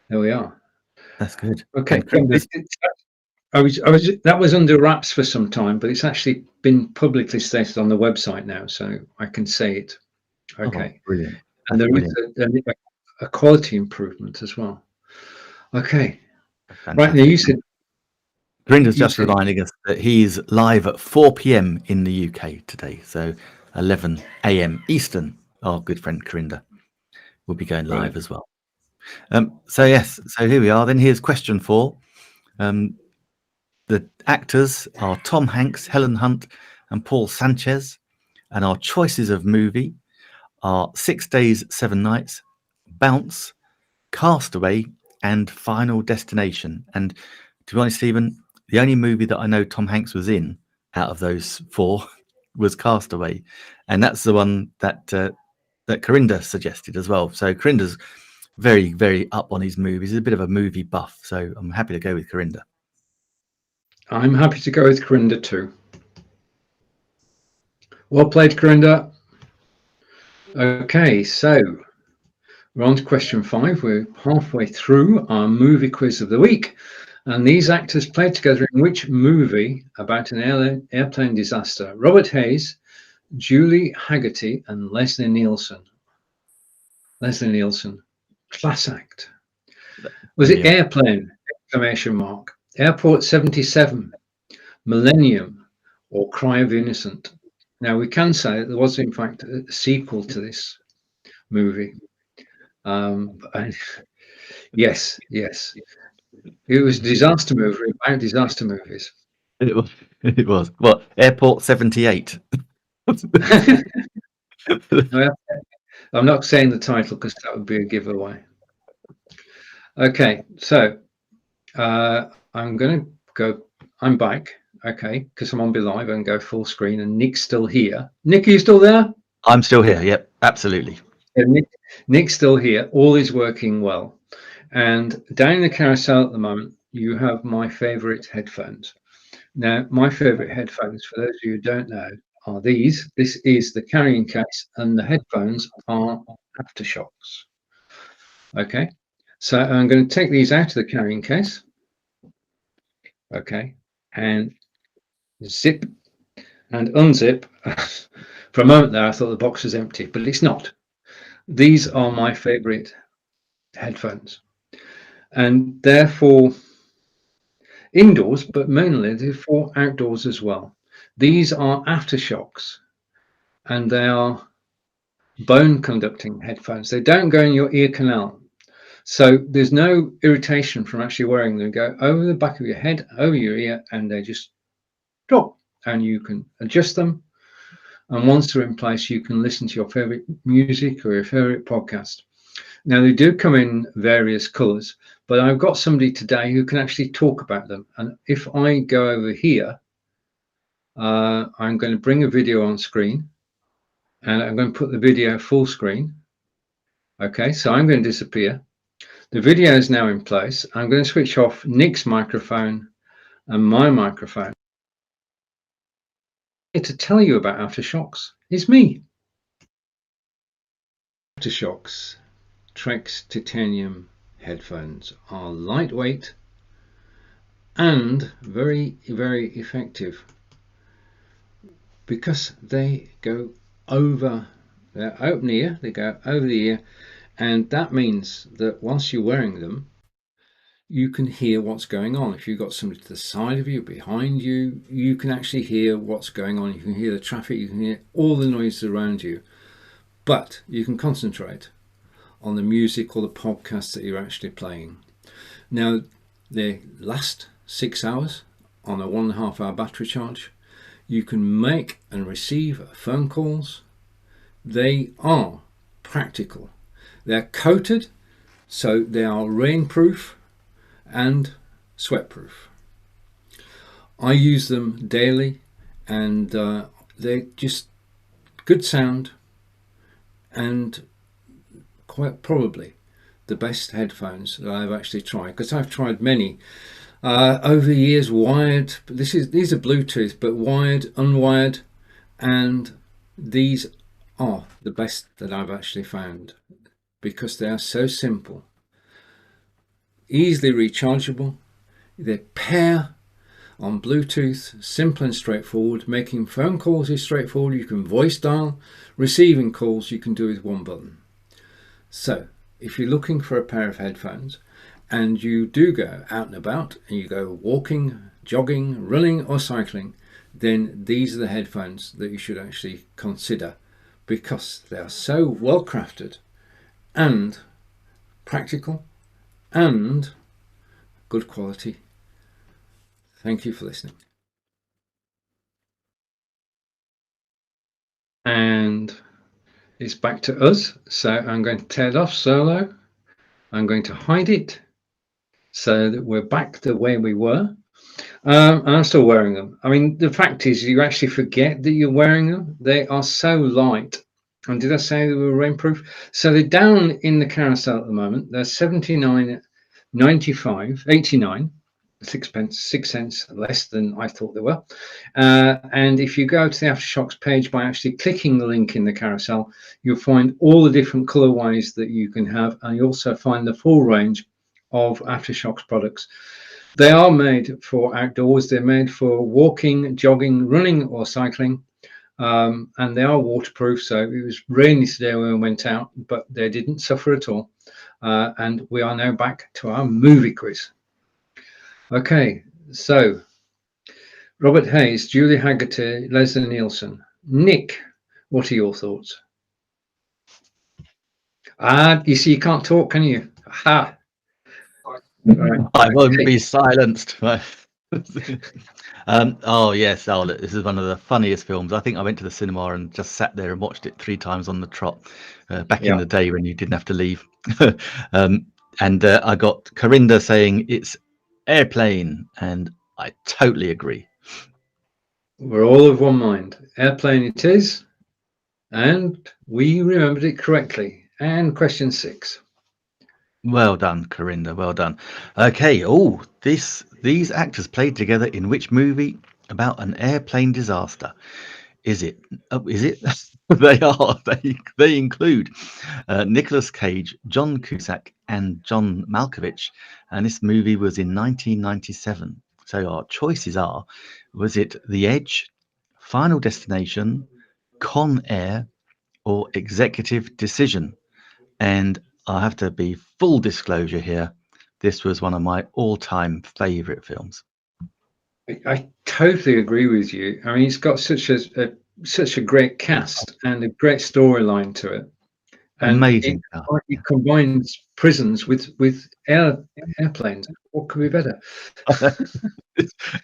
There we are. That's good. Okay. That was under wraps for some time, but it's actually been publicly stated on the website now, so I can say it. Okay. Oh, brilliant. And there is a quality improvement as well. Okay. Fantastic. Right now, you said Corinda's just reminding us that he's live at 4 p.m. in the UK today, so 11 a.m. Eastern. Our good friend Corinda will be going live as well. So here we are. Then here's question 4. The actors are Tom Hanks, Helen Hunt, and Paul Sanchez, and our choices of movie are 6 Days, 7 Nights, Bounce, Castaway, and Final Destination. And to be honest, Stephen, the only movie that I know Tom Hanks was in out of those 4 was Castaway, and that's the one that that Corinda suggested as well. So Corinda's very, very up on his movies. He's a bit of a movie buff, so I'm happy to go with Corinda. I'm happy to go with Corinda too. Well played, Corinda. Okay, so we're on to question 5. We're halfway through our movie quiz of the week. And these actors played together in which movie about an airplane disaster? Robert Hayes, Julie Haggerty, and Leslie Nielsen. Leslie Nielsen, class act. Was it Airplane? Exclamation mark. Airport 77, Millennium, or Cry of Innocent? Now we can say that there was in fact a sequel to this movie. Yes, it was a disaster movie about disaster movies. It was. What, Airport 78? I'm not saying the title because that would be a giveaway. Okay, so I'm going to go. I'm back. Okay, because I'm on Be.Live and go full screen, and Nick's still here. Nick, are you still there? I'm still here. Yep, absolutely. Yeah, Nick's still here. All is working well. And down in the carousel at the moment, you have my favorite headphones. Now, my favorite headphones, for those of you who don't know, are these. This is the carrying case, and the headphones are Aftershocks. Okay, so I'm going to take these out of the carrying case. Okay, and zip and unzip. For a moment there, I thought the box was empty, but it's not. These are my favorite headphones, and therefore indoors, but mainly they're for outdoors as well. These are Aftershocks, and they are bone conducting headphones. They don't go in your ear canal, so there's no irritation from actually wearing them. They go over the back of your head, over your ear, and they just drop, and you can adjust them. And once they're in place, you can listen to your favorite music or your favorite podcast. Now, they do come in various colors, but I've got somebody today who can actually talk about them. And if I go over here, I'm going to bring a video on screen, and I'm going to put the video full screen. Okay, so I'm going to disappear. The video is now in place. I'm going to switch off Nick's microphone and my microphone. Here to tell you about Aftershocks is me. Aftershocks Trex titanium headphones are lightweight and very, very effective because they go over their open ear, they go over the ear, and that means that once you're wearing them, you can hear what's going on. If you've got somebody to the side of you, behind you, you can actually hear what's going on. You can hear the traffic, you can hear all the noises around you, but you can concentrate on the music or the podcast that you're actually playing. Now, they last 6 hours on a 1.5 hour battery charge. You can make and receive phone calls. They are practical. They're coated, so they are rainproof and sweatproof. I use them daily, and they're just good sound and quite probably the best headphones that I've actually tried, because I've tried many over the years, wired. These are Bluetooth, but wired, unwired, and these are the best that I've actually found because they are so simple, easily rechargeable. They pair on Bluetooth, simple and straightforward. Making phone calls is straightforward. You can voice dial. Receiving calls you can do with one button. So if you're looking for a pair of headphones and you do go out and about and you go walking, jogging, running or cycling, then these are the headphones that you should actually consider because they are so well crafted and practical and good quality. Thank you for listening. And it's back to us. So I'm going to tear it off solo. I'm going to hide it so that we're back to where we were. And I'm still wearing them. I mean, the fact is, you actually forget that you're wearing them. They are so light. And did I say they were rainproof? So they're down in the carousel at the moment. They're 79.95, 89, 6 cents less than I thought they were. And if you go to the Aftershocks page by actually clicking the link in the carousel, you'll find all the different colorways that you can have, and you also find the full range of Aftershocks products. They are made for outdoors. They're made for walking, jogging, running, or cycling. And they are waterproof. So it was rainy today when we went out, but they didn't suffer at all. And we are now back to our movie quiz. Okay, so Robert Hayes, Julie Haggerty, Leslie Nielsen. Nick, what are your thoughts? You see, you can't talk, can you? Ha! Right. I won't be silenced. Oh yes, this is one of the funniest films. I think I went to the cinema and just sat there and watched it 3 times on the trot back in the day when you didn't have to leave. And I got Corinda saying it's Airplane, and I totally agree. We're all of one mind. Airplane it is, and we remembered it correctly. And question 6. Well done, Corinda. Well done. Okay. Oh, these actors played together in which movie about an airplane disaster? Is it? Is it? They are. They include Nicolas Cage, John Cusack, and John Malkovich, and this movie was in 1997. So our choices are: was it The Edge, Final Destination, Con Air, or Executive Decision? And I have to be full disclosure here. This was one of my all-time favorite films. I totally agree with you. I mean, it's got such a great cast and a great storyline to it. And Amazing. it combines prisons with airplanes. What could be better? I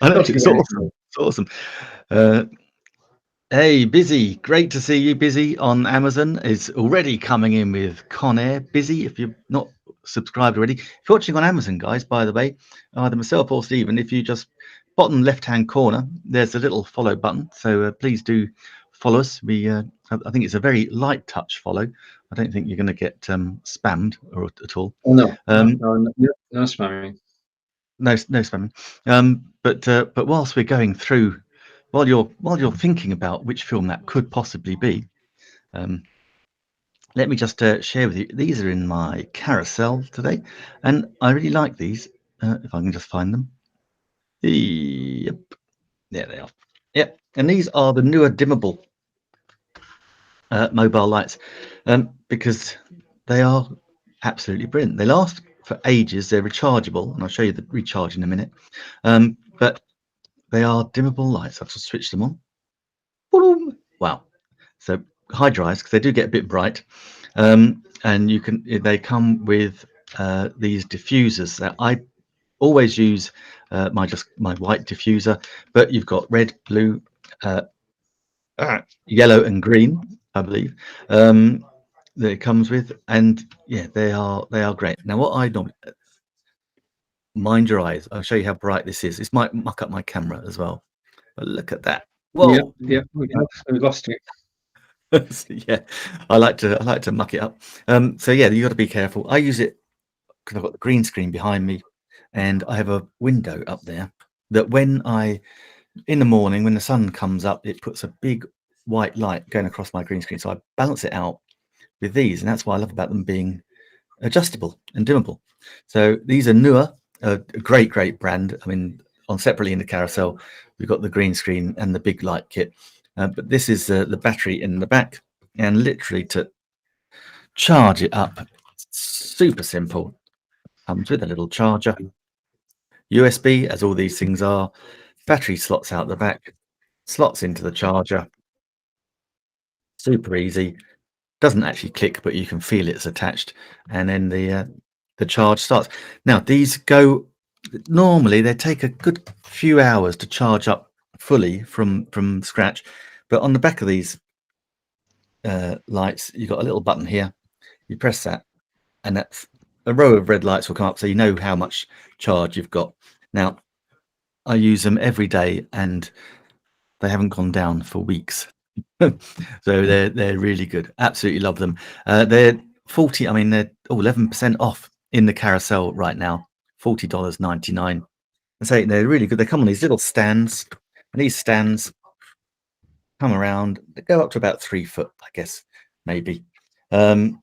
know, it's awesome. It's awesome. Hey, Busy, great to see you. Busy on Amazon is already coming in with Con Air. Busy, if you're not subscribed already. If you're watching on Amazon, guys, by the way, either myself or Stephen, if you just bottom left-hand corner, there's a little follow button. So please do follow us. I think it's a very light touch follow. I don't think you're going to get spammed at all. No spamming. No spamming. But whilst we're going through, while you're thinking about which film that could possibly be, let me just share with you. These are in my carousel today, and I really like these. If I can just find them. Yep, there they are. Yep, and these are the newer dimmable mobile lights, because they are absolutely brilliant. They last for ages. They're rechargeable, and I'll show you the recharge in a minute. But they are dimmable lights. I've just switched them on. Wow. So hide your eyes because they do get a bit bright. And they come with these diffusers that I always use my white diffuser, but you've got red, blue, yellow and green, I believe, that it comes with. And yeah, they are great. Now what I normally, mind your eyes, I'll show you how bright this is. This might muck up my camera as well, but look at that. Whoa. Yeah, we lost you. Yeah, I like to muck it up. So yeah, you got to be careful. I use it because I've got the green screen behind me, and I have a window up there that in the morning when the sun comes up, it puts a big white light going across my green screen. So I balance it out with these, and that's what I love about them being adjustable and dimmable. So these are newer, a great brand. I mean, on separately in the carousel, we've got the green screen and the big light kit. But this is the battery in the back, and literally to charge it up, super simple. Comes with a little charger, USB, as all these things are. Battery slots out the back, slots into the charger. Super easy. Doesn't actually click, but you can feel it's attached, and then the charge starts. Now these normally they take a good few hours to charge up fully from scratch, but on the back of these lights, you've got a little button here. You press that, and that's a row of red lights will come up, so you know how much charge you've got. Now, I use them every day, and they haven't gone down for weeks. So they're really good. Absolutely love them. They're 40. I mean, they're 11% off in the carousel right now. $40.99. I say they're really good. They come on these little stands, and these stands come around. They go up to about 3 foot, I guess, maybe. And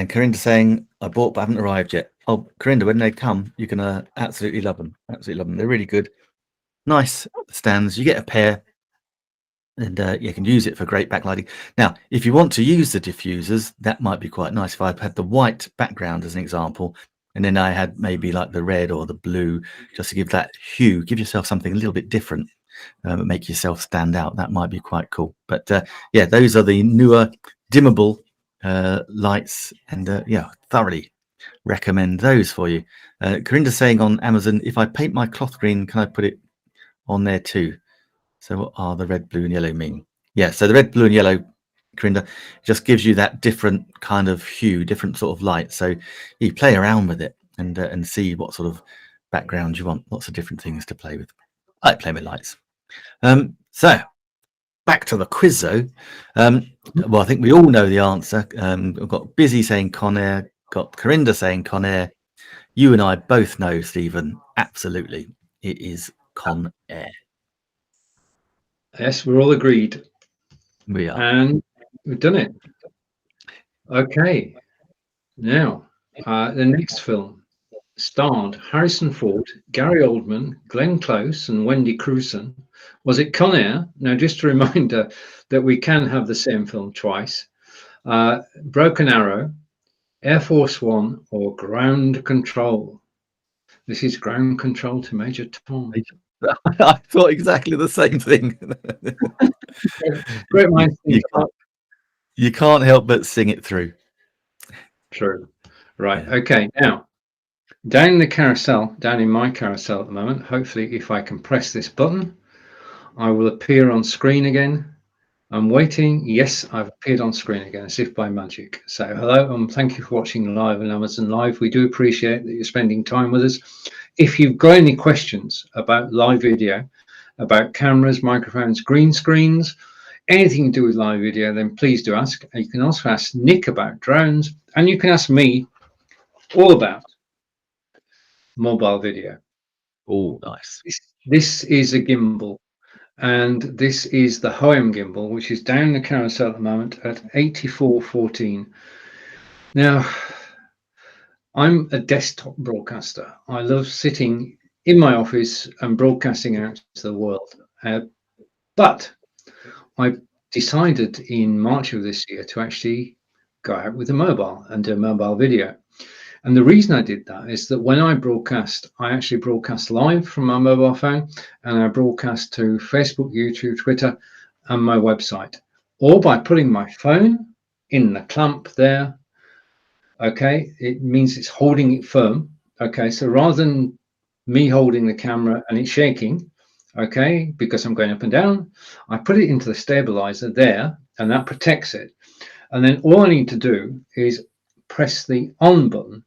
Corinda's saying, I bought but haven't arrived yet. Oh, Corinda, when they come, you're going to absolutely love them. Absolutely love them. They're really good. Nice stands. You get a pair, and you can use it for great backlighting. Now, if you want to use the diffusers, that might be quite nice. If I had the white background as an example, and then I had maybe like the red or the blue, just to give that hue, give yourself something a little bit different, make yourself stand out. That might be quite cool. But yeah, those are the newer dimmable lights, and yeah, thoroughly recommend those for you. Corinda's saying on Amazon, if I paint my cloth green, can I put it on there too? So what are the red, blue and yellow mean? Yeah, so the red, blue and yellow, Corinda, just gives you that different kind of hue, different sort of light. So you play around with it and see what sort of background you want. Lots of different things to play with. I like playing with lights. So back to the quiz though. Well, I think we all know the answer. We've got Busy saying Conair, got Corinda saying Conair. You and I both know, Stephen, absolutely, it is Conair. Yes, we're all agreed. We are. And we've done it. Okay. Now, the next film starred Harrison Ford, Gary Oldman, Glenn Close, and Wendy Crewson. Was it Con Air? Now, just a reminder that we can have the same film twice. Broken Arrow, Air Force One, or Ground Control. This is Ground Control to Major Tom. I thought exactly the same thing. Great minds think alike. You can't help but sing it through. True. Right. Yeah. Okay. Now, down in the carousel, down in my carousel at the moment, hopefully if I can press this button, I will appear on screen again. I'm waiting. Yes, I've appeared on screen again, as if by magic. So hello, and thank you for watching live on Amazon Live. We do appreciate that you're spending time with us. If you've got any questions about live video, about cameras, microphones, green screens, anything to do with live video, then please do ask. And you can also ask Nick about drones, and you can ask me all about mobile video. Oh, nice. This is a gimbal. And this is the Hoem gimbal, which is down the carousel at the moment at 8414. Now, I'm a desktop broadcaster. I love sitting in my office and broadcasting out to the world. But I decided in March of this year to actually go out with a mobile and do mobile video. And the reason I did that is that when I broadcast, I actually broadcast live from my mobile phone, and I broadcast to Facebook, YouTube, Twitter, and my website, all by putting my phone in the clamp there. Okay, it means it's holding it firm. Okay, so rather than me holding the camera and it shaking, okay, because I'm going up and down, I put it into the stabilizer there, and that protects it. And then all I need to do is press the on button,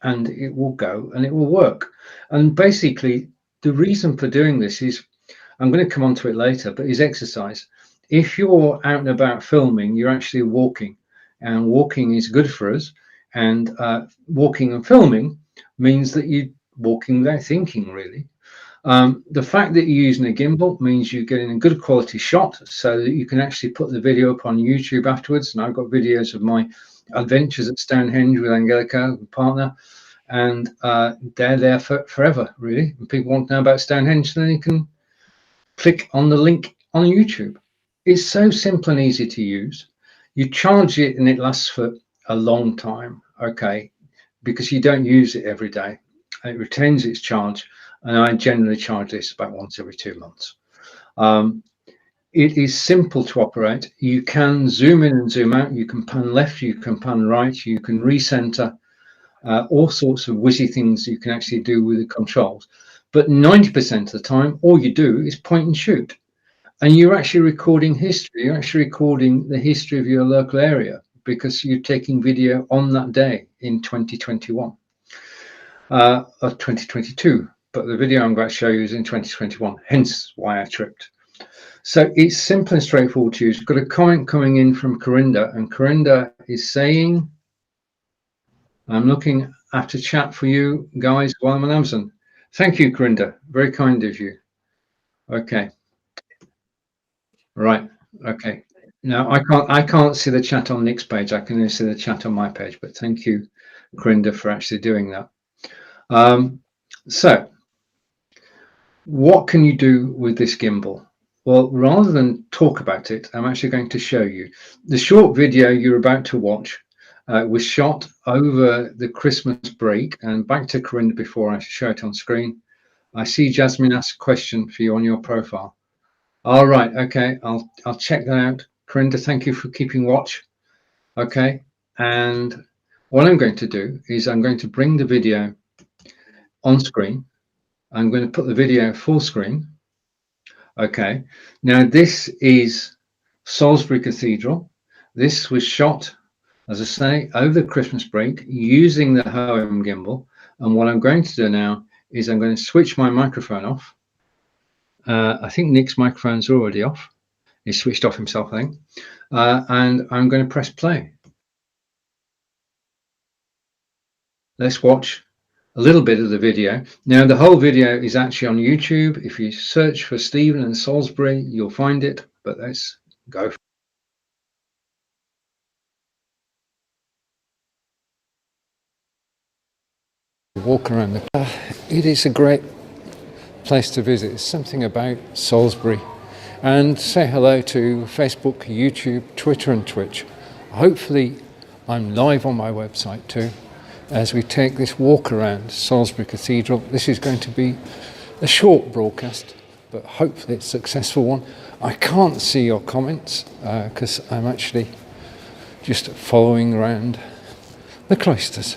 and it will go and it will work. And basically, the reason for doing this is, I'm going to come on to it later, but is exercise. If you're out and about filming, you're actually walking, and walking is good for us. And walking and filming means that you're walking without thinking, really. The fact that you're using a gimbal means you're getting a good quality shot, so that you can actually put the video up on YouTube afterwards. And I've got videos of my adventures at Stonehenge with Angelica, partner, and they're there forever, really. And people want to know about Stonehenge, then you can click on the link on YouTube. It's so simple and easy to use. You charge it and it lasts for a long time, okay, because you don't use it every day. It retains its charge, and I generally charge this about once every 2 months. It is simple to operate. You can zoom in and zoom out. You can pan left, you can pan right, you can recenter, all sorts of whizzy things you can actually do with the controls. But 90% of the time, all you do is point and shoot. And you're actually recording history. You're actually recording the history of your local area because you're taking video on that day in 2021 or 2022. But the video I'm going to show you is in 2021, hence why I tripped. So it's simple and straightforward to use. We've got a comment coming in from Corinda, and Corinda is saying, I'm looking after chat for you guys while I'm on Amazon. Thank you, Corinda. Very kind of you. Okay. Right. Okay. Now I can't see the chat on Nick's page. I can only see the chat on my page, but thank you, Corinda, for actually doing that. So what can you do with this gimbal? Well, rather than talk about it, I'm actually going to show you. The short video you're about to watch was shot over the Christmas break. And back to Corinda before I show it on screen. I see Jasmine asked a question for you on your profile. All right, okay, I'll check that out. Corinda, thank you for keeping watch. Okay, and what I'm going to do is I'm going to bring the video on screen. I'm going to put the video full screen. Okay, now this is Salisbury Cathedral. This was shot, as I say, over the Christmas break using the home gimbal. And what I'm going to do now is I'm going to switch my microphone off. I think Nick's microphone's already off. He's switched off himself, I think. And I'm going to press play. Let's watch a little bit of the video. Now, the whole video is actually on YouTube. If you search for Stephen and Salisbury, you'll find it. But let's go. Walk around the. It is a great place to visit. It's something about Salisbury. And say hello to Facebook, YouTube, Twitter and Twitch. Hopefully I'm live on my website too as we take this walk around Salisbury Cathedral. This is going to be a short broadcast, but hopefully it's a successful one. I can't see your comments because I'm actually just following around the cloisters.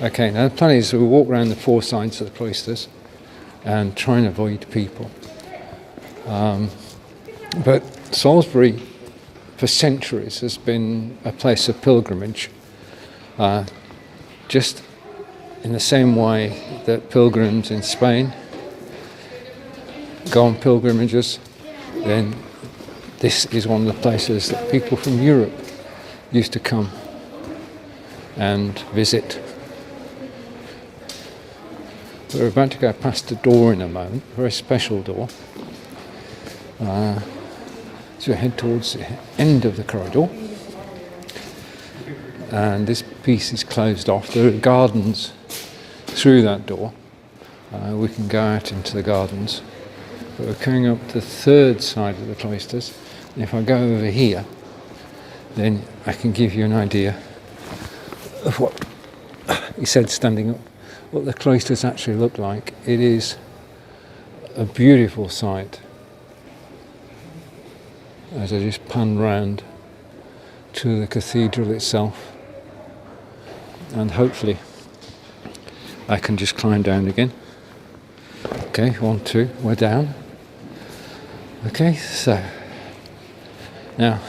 Okay, now the plan is we'll walk around the four sides of the cloisters and try and avoid people. But Salisbury for centuries has been a place of pilgrimage, just in the same way that pilgrims in Spain go on pilgrimages. Then this is one of the places that people from Europe used to come and visit. We're about to go past a door in a moment, a very special door. So we head towards the end of the corridor, and this piece is closed off. There are gardens through that door. We can go out into the gardens, but we're coming up the third side of the cloisters. And if I go over here, then I can give you an idea of what he said standing up, what the cloisters actually look like. It is a beautiful sight. As I just pan round to the cathedral itself, and hopefully I can just climb down again. Okay, 1, 2, we're down. Okay, so now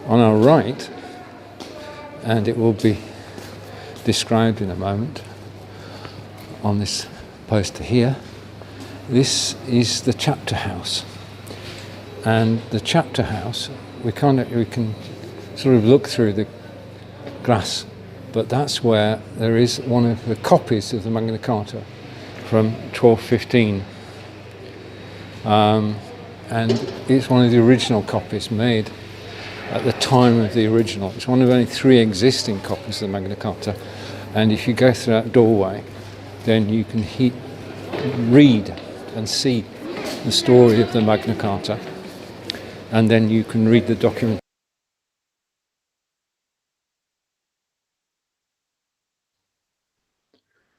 on our right, and it will be described in a moment on this poster here, this is the chapter house. And the chapter house, we can sort of look through the glass, but that's where there is one of the copies of the Magna Carta from 1215. And it's one of the original copies made at the time of the original. It's one of only 3 existing copies of the Magna Carta. And if you go through that doorway, then you can read and see the story of the Magna Carta. And then you can read the document.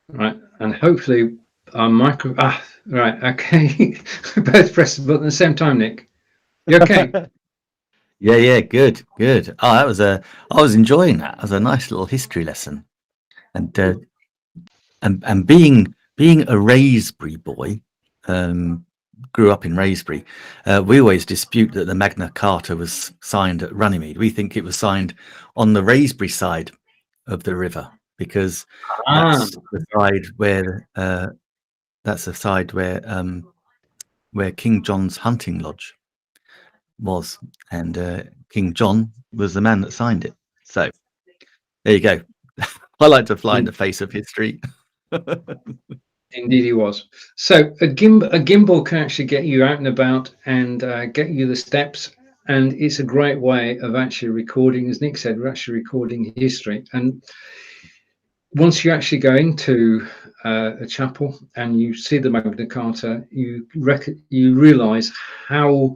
Right, and hopefully our right, okay. We both pressed the button at the same time, Nick. You okay? Yeah, good. Oh, I was enjoying that. It was a nice little history lesson, and being a Raysbury boy, grew up in Wraysbury, we always dispute that the Magna Carta was signed at Runnymede. We think it was signed on the Wraysbury side of the river, because that's the side where where King John's hunting lodge was, and King John was the man that signed it. So there you go. I like to fly in the face of history. Indeed, he was. So a gimbal can actually get you out and about and get you the steps, and it's a great way of actually recording. As Nick said, we're actually recording history. And once you actually go into a chapel and you see the Magna Carta, you realise how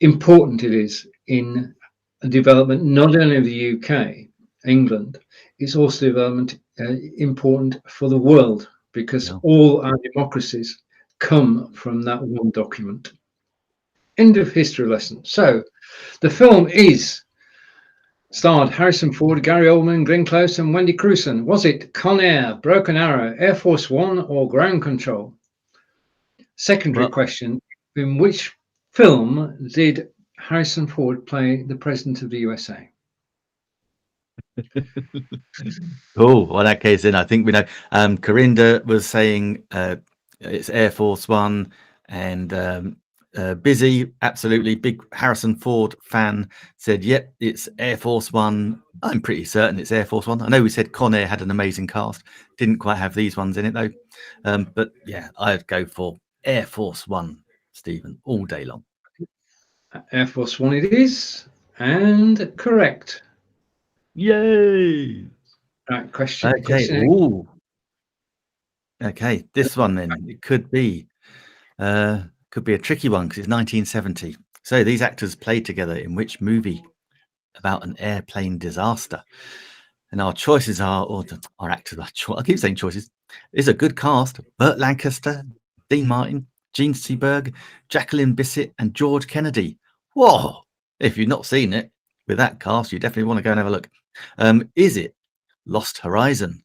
important it is in development, not only of the UK, England, it's also development important for the world, because all our democracies come from that one document. End of history lesson. So the film starred Harrison Ford, Gary Oldman, Glenn Close, and Wendy Crewson. Was it Con Air, Broken Arrow, Air Force One, or Ground Control? Secondary question: in which film did Harrison Ford play the President of the USA? Oh, well, in that case, then I think we know. Corinda was saying it's Air Force One, and Busy, absolutely big Harrison Ford fan, said, "Yep, it's Air Force One." I'm pretty certain it's Air Force One. I know we said Con Air had an amazing cast, didn't quite have these ones in it though. But yeah, I'd go for Air Force One, Stephen, all day long. Air Force One it is, and correct. Yay! Right, question. Okay. Ooh. Okay, this one then, it could be a tricky one because it's 1970. So these actors played together in which movie about an airplane disaster? And our choices are, or our actors, I keep saying choices. It's a good cast: Burt Lancaster, Dean Martin, Gene Seberg, Jacqueline Bisset, and George Kennedy. Whoa! If you've not seen it with that cast, you definitely want to go and have a look. Is it Lost Horizon?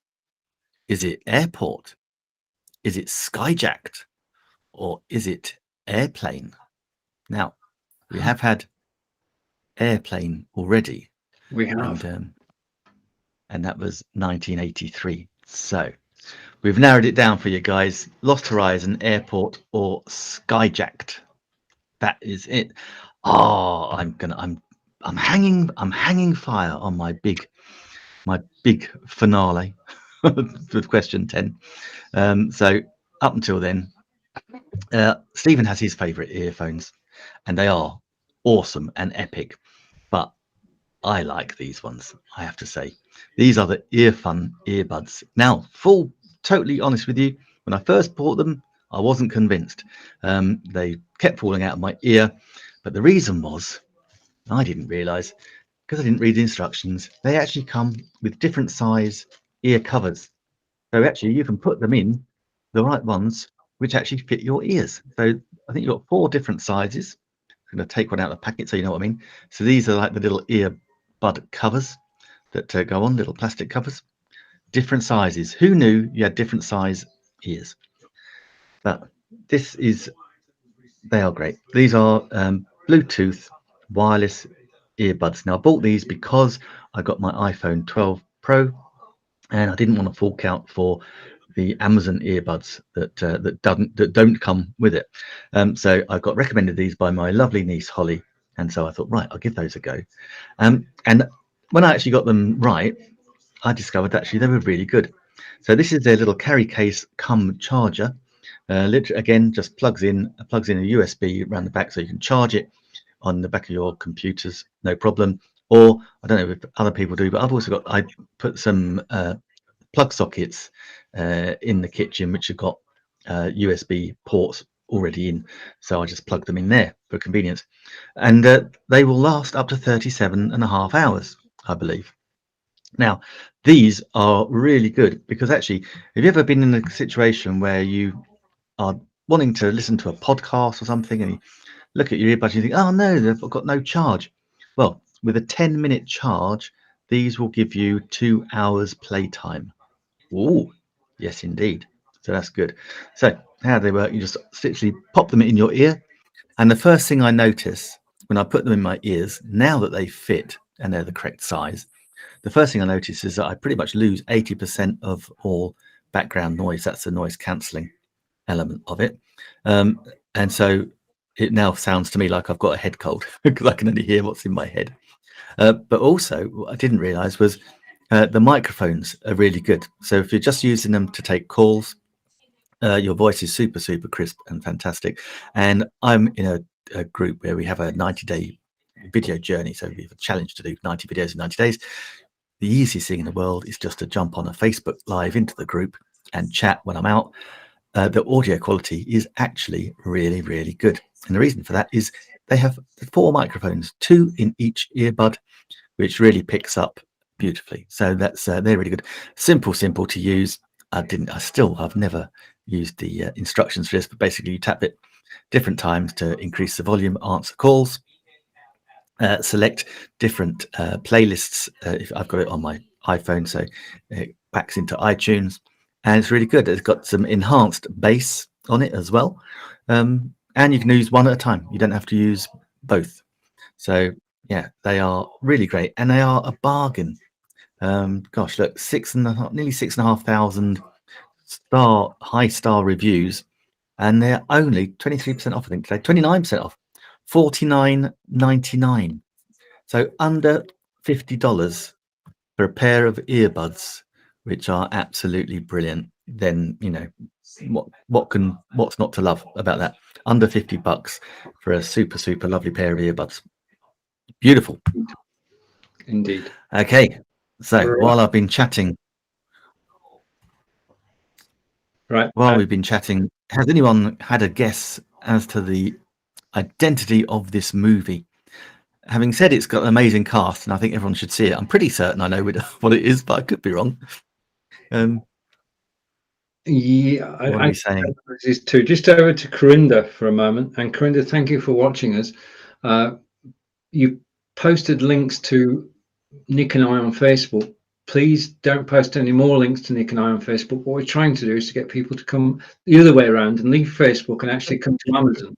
Is it Airport? Is it Skyjacked? Or is it Airplane? Now, we have had Airplane already. We have. And that was 1983. So we've narrowed it down for you guys: Lost Horizon, Airport, or Skyjacked. That is it. Oh, I'm hanging fire on my big finale with question 10. So up until then, Stephen has his favorite earphones, and they are awesome and epic, but I like these ones, I have to say. These are the Earfun earbuds. Now, totally honest with you, when I first bought them, I wasn't convinced. They kept falling out of my ear, but the reason was, I didn't realize, because I didn't read the instructions, they actually come with different size ear covers. So actually you can put them in the right ones which actually fit your ears. So I think you've got 4 different sizes. I'm going to take one out of the packet so you know what I mean. So these are like the little earbud covers that go on, little plastic covers, different sizes. Who knew you had different size ears? But they are great. These are Bluetooth wireless earbuds. Now I bought these because I got my iPhone 12 Pro and I didn't want to fork out for the Amazon earbuds that don't come with it. So I got recommended these by my lovely niece Holly, and so I thought, right, I'll give those a go. And when I actually got them right, I discovered actually they were really good. So this is their little carry case cum charger. Literally, again, just plugs in a USB around the back, so you can charge it on the back of your computers, no problem. Or I don't know if other people do, but I put some plug sockets in the kitchen which have got USB ports already in, so I just plug them in there for convenience, and they will last up to 37.5 hours, I believe. Now these are really good because actually, have you ever been in a situation where you are wanting to listen to a podcast or something and you look at your earbuds and you think, oh no, they've got no charge? Well, with a 10-minute charge, these will give you 2 hours playtime. Oh, yes, indeed. So that's good. So how they work. You just literally pop them in your ear. And the first thing I notice when I put them in my ears, now that they fit and they're the correct size, the first thing I notice is that I pretty much lose 80% of all background noise. That's the noise cancelling element of it. And so it now sounds to me like I've got a head cold because I can only hear what's in my head. But also what I didn't realize was the microphones are really good. So if you're just using them to take calls, your voice is super, super crisp and fantastic. And I'm in a group where we have a 90-day video journey. So we have a challenge to do 90 videos in 90 days. The easiest thing in the world is just to jump on a Facebook Live into the group and chat when I'm out. The audio quality is actually really, really good. And the reason for that is they have 4 microphones, 2 in each earbud, which really picks up beautifully. So that's they're really good. Simple to use. I've never used the instructions for this, but basically you tap it different times to increase the volume, answer calls, select different playlists. If I've got it on my iPhone, so it backs into iTunes, and it's really good. It's got some enhanced bass on it as well, and you can use one at a time. You don't have to use both. So yeah, they are really great, and they are a bargain. Gosh, look, nearly 6,500 high star reviews, and they're only 23% off. I think today, 29% off, $49.99. So under $50 for a pair of earbuds, which are absolutely brilliant. Then you know what's not to love about that? Under $50 for a super lovely pair of earbuds. Beautiful. Indeed. Okay, so Right. while I've been chatting, we've been chatting, has anyone had a guess as to the identity of this movie? Having said it's got an amazing cast, and I think everyone should see it, I'm pretty certain I know what it is, but I could be wrong. Yeah, what are we saying? Just over to Corinda for a moment. And Corinda, thank you for watching us. You posted links to Nick and I on Facebook. Please don't post any more links to Nick and I on Facebook. What we're trying to do is to get people to come the other way around and leave Facebook and actually come to Amazon.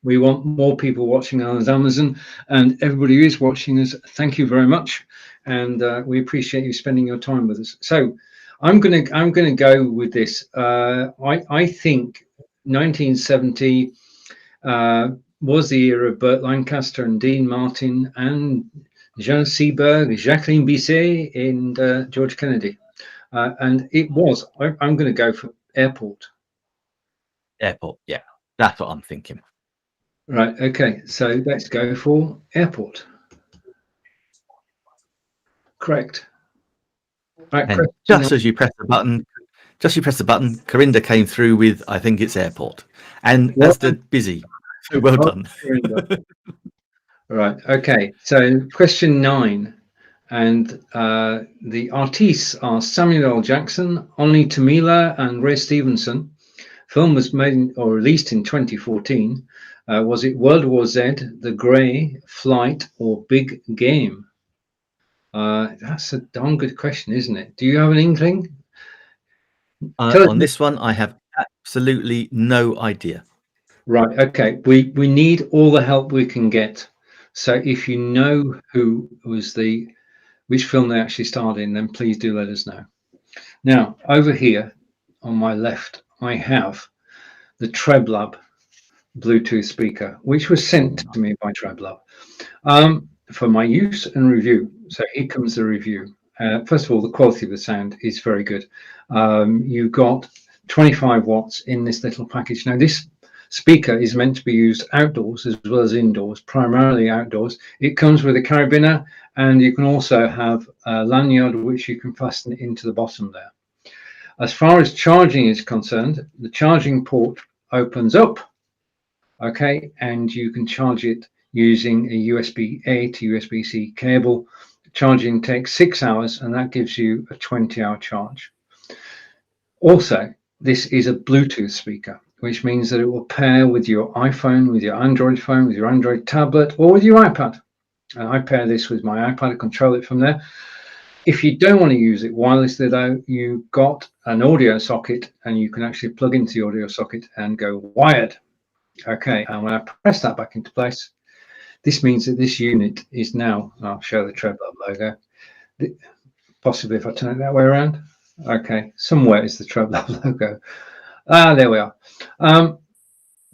We want more people watching on Amazon, and everybody who is watching us, thank you very much, and we appreciate you spending your time with us. So I'm gonna go with this. I think 1970 was the era of Burt Lancaster and Dean Martin and Jean Seberg, Jacqueline Bisset, and George Kennedy, and it was. I'm going to go for Airport. Airport, yeah, that's what I'm thinking. Right. Okay. So let's go for Airport. Correct. Right. And just as you press the button, Corinda came through with, I think it's Airport, and that's the busy. So well done. Right. Okay. So question 9, and the artists are Samuel L. Jackson, Only Tamila, and Ray Stevenson. Film was made or released in 2014. Was it World War Z, The Grey, Flight, or Big Game? That's a darn good question, isn't it? Do you have an inkling? On this one, I have absolutely no idea. Right. Okay. We need all the help we can get. So if you know who was which film they actually starred in, then please do let us know. Now, over here on my left, I have the Treblab Bluetooth speaker, which was sent to me by Treblab for my use and review. So here comes the review. First of all, the quality of the sound is very good. You've got 25 watts in this little package. Now, this speaker is meant to be used outdoors as well as indoors, primarily outdoors. It comes with a carabiner, and you can also have a lanyard which you can fasten into the bottom there. As far as charging is concerned, the charging port opens up, okay, and you can charge it using a USB-A to USB-C cable. Charging takes 6 hours, and that gives you a 20-hour charge. Also, this is a Bluetooth speaker, which means that it will pair with your iPhone, with your Android phone, with your Android tablet, or with your iPad. And I pair this with my iPad, I control it from there. If you don't want to use it wirelessly though, you've got an audio socket and you can actually plug into the audio socket and go wired. Okay, and when I press that back into place, this means that this unit is now, I'll show the Treblab logo, possibly if I turn it that way around. Okay, somewhere is the Treblab logo. There we are.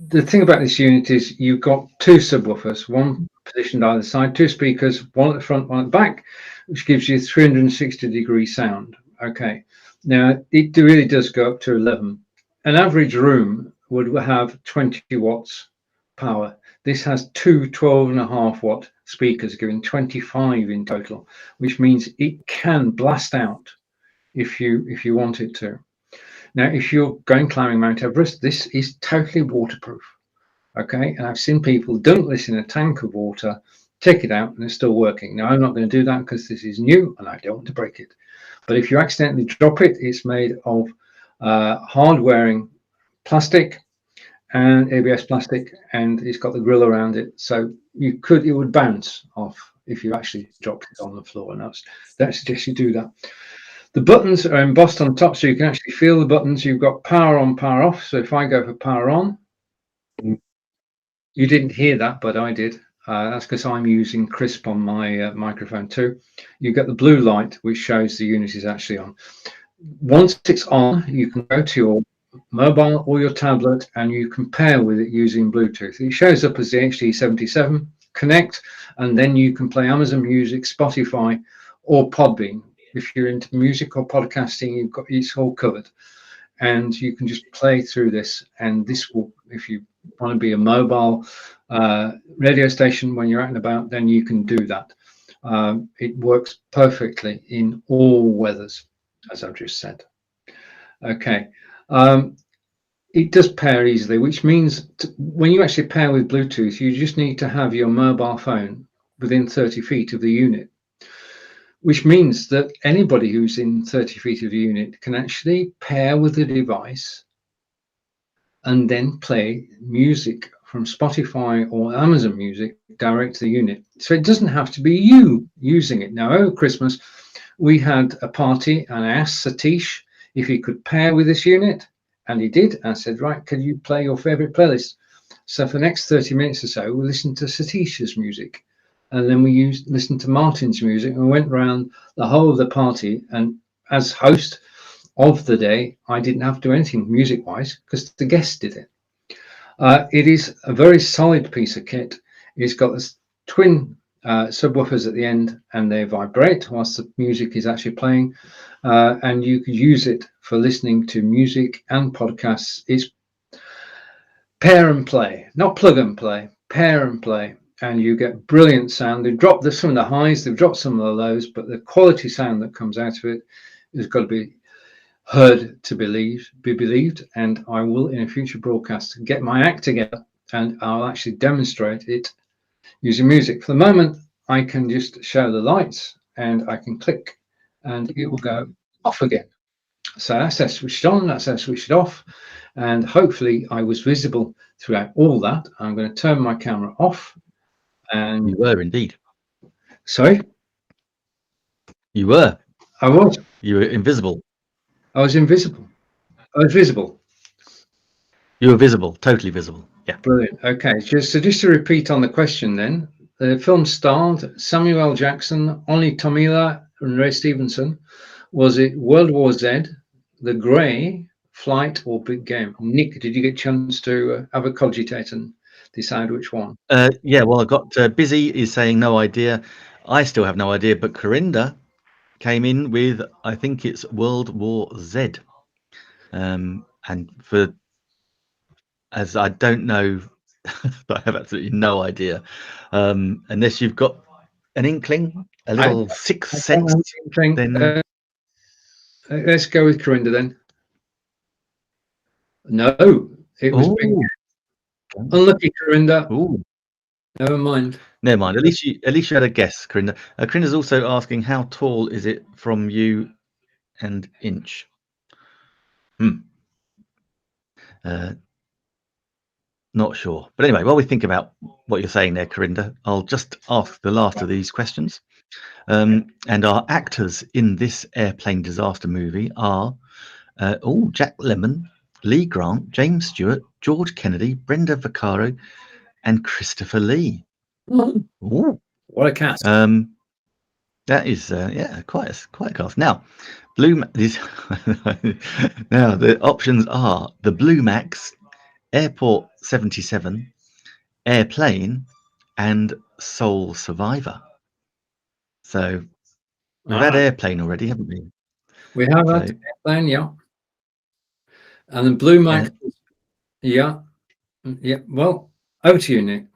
The thing about this unit is you've got two subwoofers, one positioned either side, two speakers, one at the front, one at the back, which gives you 360-degree sound. Okay, now it really does go up to 11. An average room would have 20 watts power. This has two 12.5 watt speakers giving 25 in total, which means it can blast out if you want it to. Now, if you're going climbing Mount Everest, this is totally waterproof. Okay, and I've seen people dunk this in a tank of water, take it out, and it's still working. Now, I'm not going to do that because this is new and I don't want to break it. But if you accidentally drop it, it's made of hard-wearing plastic and ABS plastic, and it's got the grill around it, so it would bounce off if you actually dropped it on the floor. And that suggests you do that. The buttons are embossed on top, so you can actually feel the buttons. You've got power on, power off. So if I go for power on, you didn't hear that, but I did. That's because I'm using crisp on my microphone too. You get the blue light, which shows the unit is actually on. Once it's on, you can go to your mobile or your tablet and you can pair with it using Bluetooth. It shows up as the HD77 Connect, and then you can play Amazon Music, Spotify, or Podbean. If you're into music or podcasting, it's all covered, and you can just play through this. And this will, if you want to be a mobile radio station when you're out and about, then you can do that. It works perfectly in all weathers, as I've just said. Okay. It does pair easily, which means when you actually pair with Bluetooth, you just need to have your mobile phone within 30 feet of the unit, which means that anybody who's in 30 feet of the unit can actually pair with the device and then play music from Spotify or Amazon Music direct to the unit. So it doesn't have to be you using it. Now, over Christmas, we had a party and I asked Satish if he could pair with this unit, and he did. I said, right, can you play your favorite playlist? So for the next 30 minutes or so, we listened to Satish's music, and then we listened to Martin's music, and we went around the whole of the party. And as host of the day, I didn't have to do anything music-wise because the guests did it. It is a very solid piece of kit. It's got this twin subwoofers at the end, and they vibrate whilst the music is actually playing, and you could use it for listening to music and podcasts. It's pair and play, not plug and play, pair and play, and you get brilliant sound. They've dropped some of the highs, they've dropped some of the lows, but the quality sound that comes out of it has got to be heard to be believed. And I will, in a future broadcast, get my act together and I'll actually demonstrate it using music. For the moment, I can just show the lights and I can click and it will go off again. So that's that switched on, that's that switched off, and hopefully I was visible throughout all that. I'm going to turn my camera off. And you were indeed. Sorry? You were. I was. You were invisible. I was invisible. I was visible. You were visible, totally visible. Yeah. Brilliant. Okay, just to repeat on the question then, the film starred Samuel L. Jackson, Oni Tomila, and Ray Stevenson. Was it World War Z, The Grey, Flight, or Big Game? Nick, did you get a chance to have a cogitate and decide which one? Yeah, well, I got Busy is saying no idea. I still have no idea, but Corinda came in with, I think it's World War Z. And as I don't know, I have absolutely no idea, unless you've got an inkling, a little sixth sense. Then let's go with Corinda then. No, it was Big Game. Unlucky, Corinda. Ooh. Never mind. Never mind. At least you had a guess, Corinda. Corinda's also asking, how tall is it from you and inch? Not sure. But anyway, while we think about what you're saying there, Corinda, I'll just ask the last of these questions. And our actors in this airplane disaster movie are Jack Lemmon, Lee Grant, James Stewart, George Kennedy, Brenda Vaccaro, and Christopher Lee. Ooh. What a cast! That is quite a cast. Now, now the options are the Blue Max, Airport 77, Airplane, and Soul Survivor. So we've had Airplane already, haven't we? We have had Airplane, yeah. And the Blue Max, yeah. Well, over to you, Nick.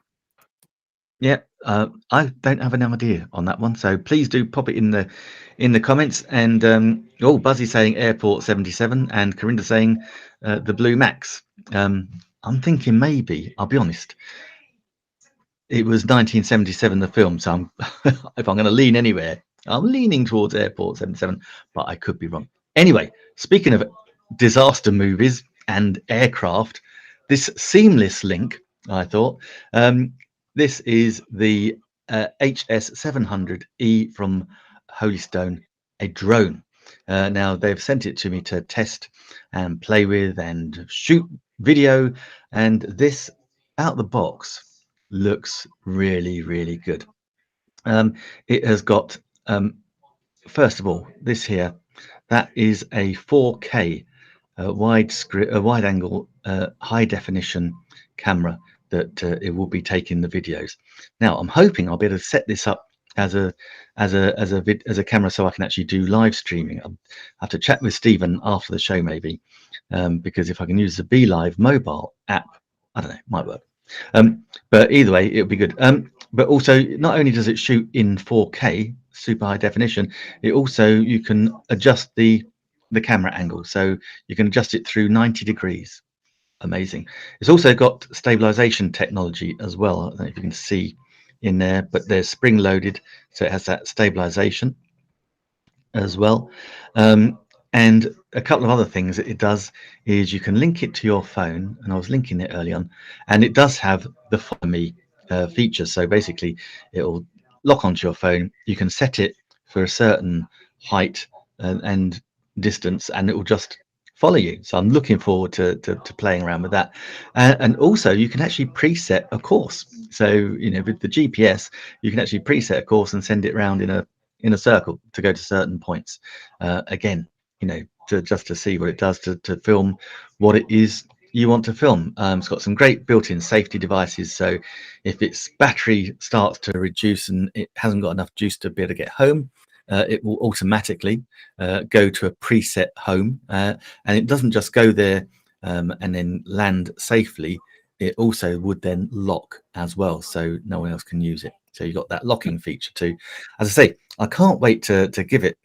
Yeah, I don't have an idea on that one, so please do pop it in the comments. And Buzzy saying Airport 77, and Corinda saying the Blue Max. I'm thinking maybe, I'll be honest, it was 1977 the film, so I'm if I'm going to lean anywhere, I'm leaning towards Airport 77, but I could be wrong. Anyway, speaking of disaster movies and aircraft, this seamless link, I thought. This is the HS 700E from Holystone, a drone. Now they've sent it to me to test and play with and shoot video, and this out the box looks really, really good. It has got first of all, this here, that is a 4K wide angle high definition camera that it will be taking the videos. Now I'm hoping I'll be able to set this up as a camera so I can actually do live streaming. I'll have to chat with Stephen after the show maybe, because if I can use the Be.Live mobile app, I don't know, might work. But either way, it'll be good. But also, not only does it shoot in 4K super high definition, it also, you can adjust the camera angle, so you can adjust it through 90 degrees. Amazing. It's also got stabilization technology as well. I don't know if you can see in there, but they're spring loaded, so it has that stabilization as well. And a couple of other things that it does is you can link it to your phone, and I was linking it early on, and it does have the Follow Me feature. So basically it will lock onto your phone. You can set it for a certain height and distance, and it will just follow you. So I'm looking forward to playing around with that. And also you can actually preset a course. So, you know, with the GPS, you can actually preset a course and send it around in a circle to go to certain points. Again, you know, just to see what it does to film what it is you want to film. It's got some great built-in safety devices, so if its battery starts to reduce and it hasn't got enough juice to be able to get home, it will automatically go to a preset home, and it doesn't just go there and then land safely. It also would then lock as well, so no one else can use it. So you've got that locking feature too. As I say, I can't wait to give it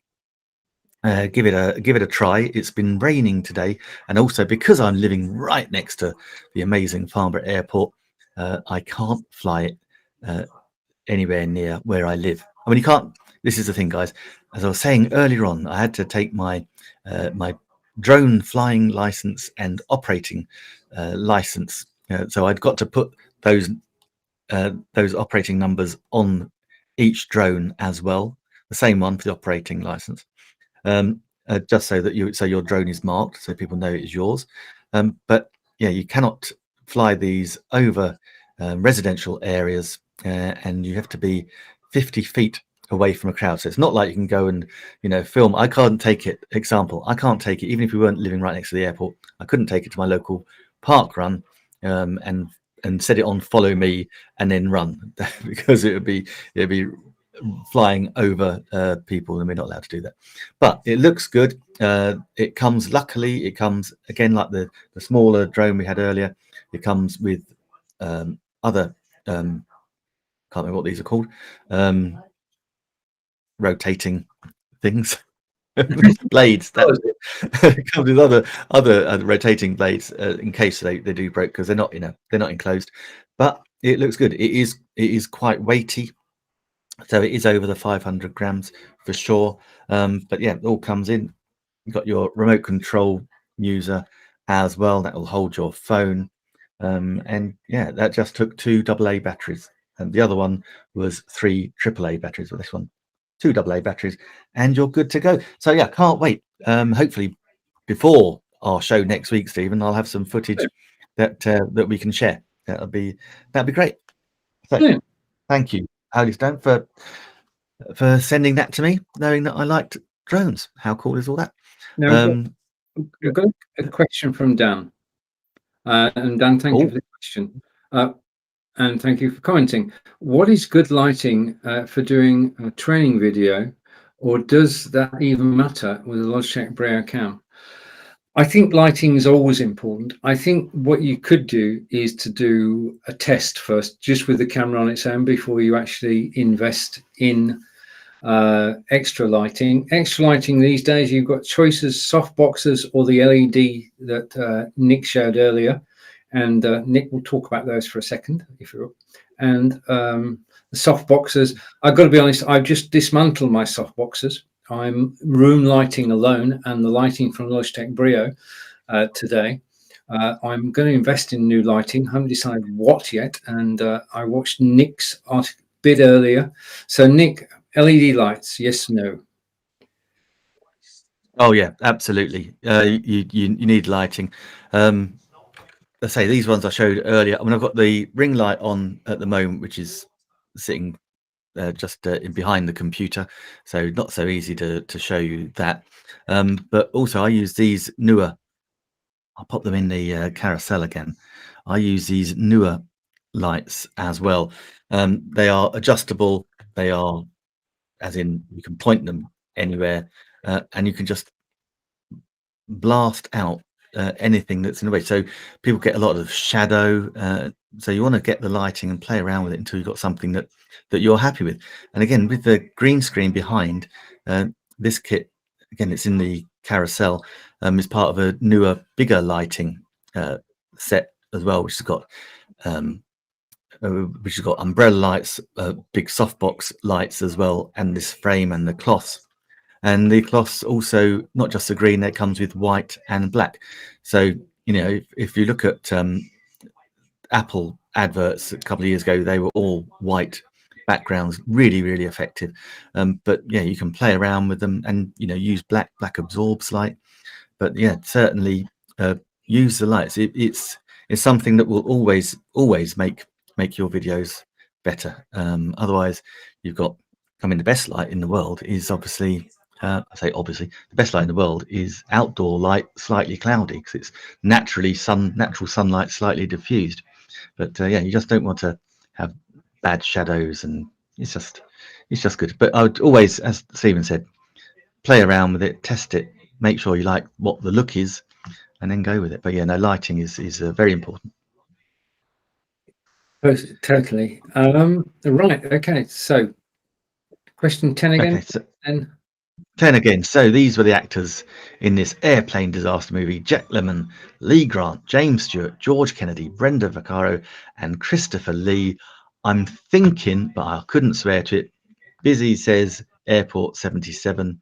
a try. It's been raining today, and also because I'm living right next to the amazing Farnborough Airport, I can't fly it anywhere near where I live. I mean, you can't. This is the thing, guys. As I was saying earlier on, I had to take my my drone flying license and operating license. So I'd got to put those operating numbers on each drone as well, the same one for the operating license. Just so that your drone is marked, so people know it is yours. But yeah, you cannot fly these over residential areas, and you have to be 50 feet away from a crowd. So it's not like you can go and, you know, film. I can't take it. Example, I can't take it even if we weren't living right next to the airport. I couldn't take it to my local park run and set it on Follow Me and then run because it'd be flying over people, and we're not allowed to do that. But it looks good. Luckily it comes again like the smaller drone we had earlier. It comes with other can't remember what these are called, rotating things. Blades. It comes with other rotating blades in case they do break, because they're not enclosed. But it looks good. It is quite weighty, so it is over the 500 grams for sure. But yeah, it all comes in. You've got your remote control user as well that will hold your phone, and yeah, that just took 2 AA batteries, and the other one was 3 AAA batteries. With this one 2 AA batteries, and you're good to go. So yeah, can't wait. Hopefully before our show next week, Stephen, I'll have some footage that we can share. That'd be great. So thank you, Holy Stone, for sending that to me, knowing that I liked drones. How cool is all that? Now, we've got a question from Dan. And Dan, thank you for the question. And thank you for commenting. What is good lighting for doing a training video, or does that even matter with a Logitech Brio cam? I think lighting is always important. I think what you could do is to do a test first, just with the camera on its own, before you actually invest in extra lighting. Extra lighting these days, you've got choices: soft boxes or the LED that Nick showed earlier. And Nick will talk about those for a second, if you're. And the soft boxes, I've got to be honest, I've just dismantled my soft boxes. I'm room lighting alone and the lighting from Logitech Brio today. I'm going to invest in new lighting. I haven't decided what yet. And I watched Nick's article a bit earlier. So Nick, LED lights, yes, no? Oh yeah, absolutely. You need lighting. Let's say these ones I showed earlier. I mean, I've got the ring light on at the moment, which is sitting just in behind the computer, so not so easy to show you that. But also I use these newer, I'll pop them in the carousel again. I use these newer lights as well. They are adjustable. They are, as in you can point them anywhere, and you can just blast out anything that's in the way. So people get a lot of shadow. So you want to get the lighting and play around with it until you've got something that you're happy with. And again, with the green screen behind, this kit, again, it's in the carousel, is part of a newer, bigger lighting set as well, which has got umbrella lights, big softbox lights as well, and this frame and the cloths. And the cloths also, not just the green, that comes with white and black. So, you know, if you look at Apple adverts a couple of years ago, they were all white backgrounds, really, really effective. But yeah, you can play around with them and, you know, use black absorbs light. But yeah, certainly use the lights. It's something that will always make your videos better. Otherwise, you've got, I mean, the best light in the world is obviously, I say obviously, the best light in the world is outdoor light, slightly cloudy, because it's natural sunlight, slightly diffused. But yeah, you just don't want to have bad shadows, and it's just good. But I would always, as Stephen said, play around with it, test it, make sure you like what the look is, and then go with it. But yeah, no, lighting is very important. Totally. Right. Okay. So question 10 again. Okay, so 10 again. So these were the actors in this airplane disaster movie: Jack Lemmon, Lee Grant, James Stewart, George Kennedy, Brenda Vaccaro, and Christopher Lee. I'm thinking, but I couldn't swear to it. Busy says Airport 77.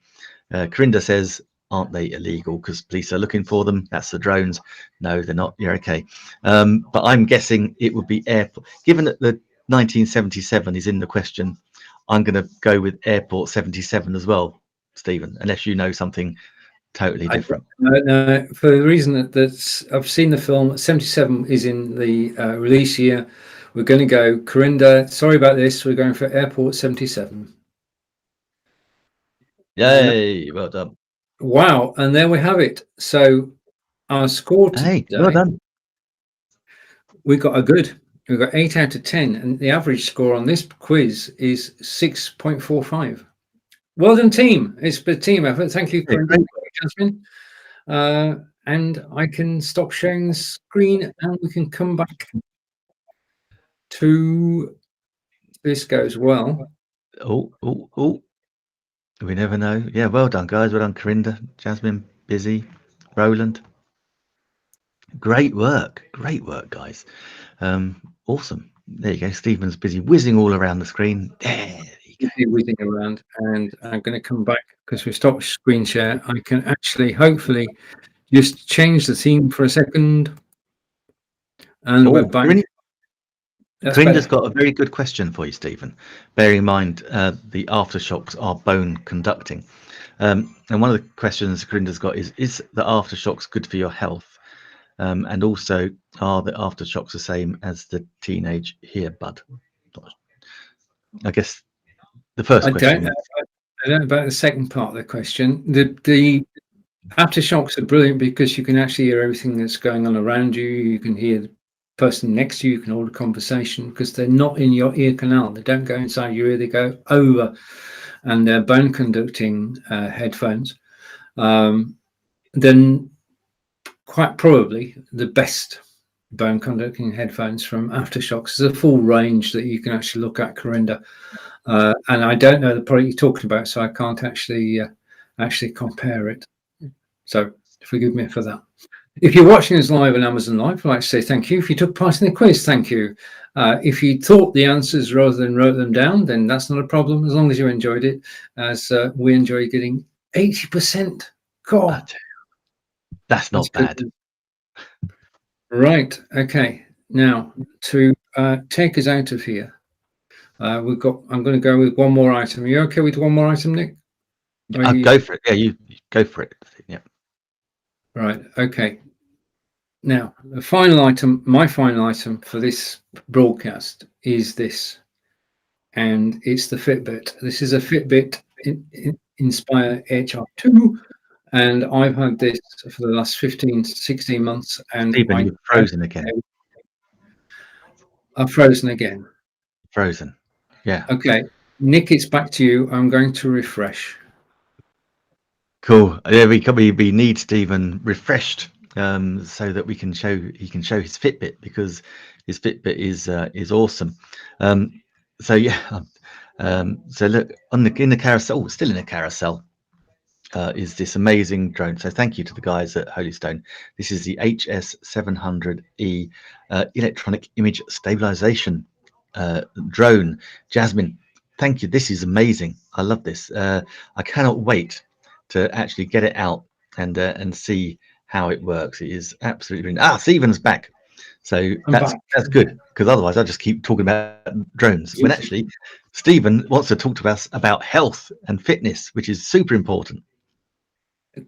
Corinda says, aren't they illegal because police are looking for them? That's the drones. No, they're not. You're okay. But I'm guessing it would be Airport. Given that the 1977 is in the question, I'm going to go with Airport 77 as well, Stephen, unless you know something totally different. No, for the reason that I've seen the film. 77 is in the release year. We're going to go, Corinda, sorry about this, we're going for Airport 77. Yay, well done. Wow, and there we have it. So our score today, well done. We got a good. We've got 8 out of 10, and the average score on this quiz is 6.45. Well done, team. It's a team effort. Thank you, Jasmine. And I can stop sharing the screen and we can come back to this. Goes well. Oh, we never know. Yeah, well done, guys. Well done, Corinda, Jasmine, Busy, Roland. Great work, guys. Awesome. There you go. Stephen's busy whizzing all around the screen. There you go. Whizzing around, and I'm going to come back because we stopped screen share. I can actually, hopefully, just change the theme for a second, and we're back. That's Corinda's better. got a very good question for you, Stephen. Bearing in mind the aftershocks are bone conducting. And one of the questions Corinda's got is the aftershocks good for your health? And also, are the aftershocks the same as the teenage earbud? I guess the first I don't question. know. I don't know about the second part of the question. The aftershocks are brilliant because you can actually hear everything that's going on around you. You can hear the person next to you. You can hold a conversation because they're not in your ear canal. They don't go inside your ear. They go over, and they're bone conducting headphones. Then quite probably the best bone conducting headphones from Aftershocks. There's a full range that you can actually look at, Corinda. And I don't know the product you're talking about, so I can't actually compare it. So forgive me for that. If you're watching us live on Amazon Live, I'd like to say thank you. If you took part in the quiz, thank you. If you thought the answers rather than wrote them down, then that's not a problem, as long as you enjoyed it, as we enjoy getting 80%. Cool. That's not bad. Good. Right. Okay. Now, to take us out of here, I'm going to go with one more item. Are you okay with one more item, Nick? I'll go for it. Yeah, you go for it. Yeah. Right. Okay. Now, the final item, my final item for this broadcast is this, and it's the Fitbit. This is a Fitbit Inspire HR2, and I've had this for the last 15, 16 months, and Stephen, you're frozen again. I've frozen again. Frozen. Yeah. Okay. Nick, it's back to you. I'm going to refresh. Cool. Yeah, we need Stephen refreshed so that he can show his Fitbit, because his Fitbit is awesome. So yeah. So look in the carousel. Still in the carousel. Is this amazing drone. So thank you to the guys at Holystone. This is the HS700E electronic image stabilization drone. Jasmine, thank you. This is amazing. I love this. I cannot wait to actually get it out and see how it works. It is absolutely brilliant. Stephen's back. So that's good, because otherwise I just keep talking about drones when actually Stephen wants to talk to us about health and fitness, which is super important.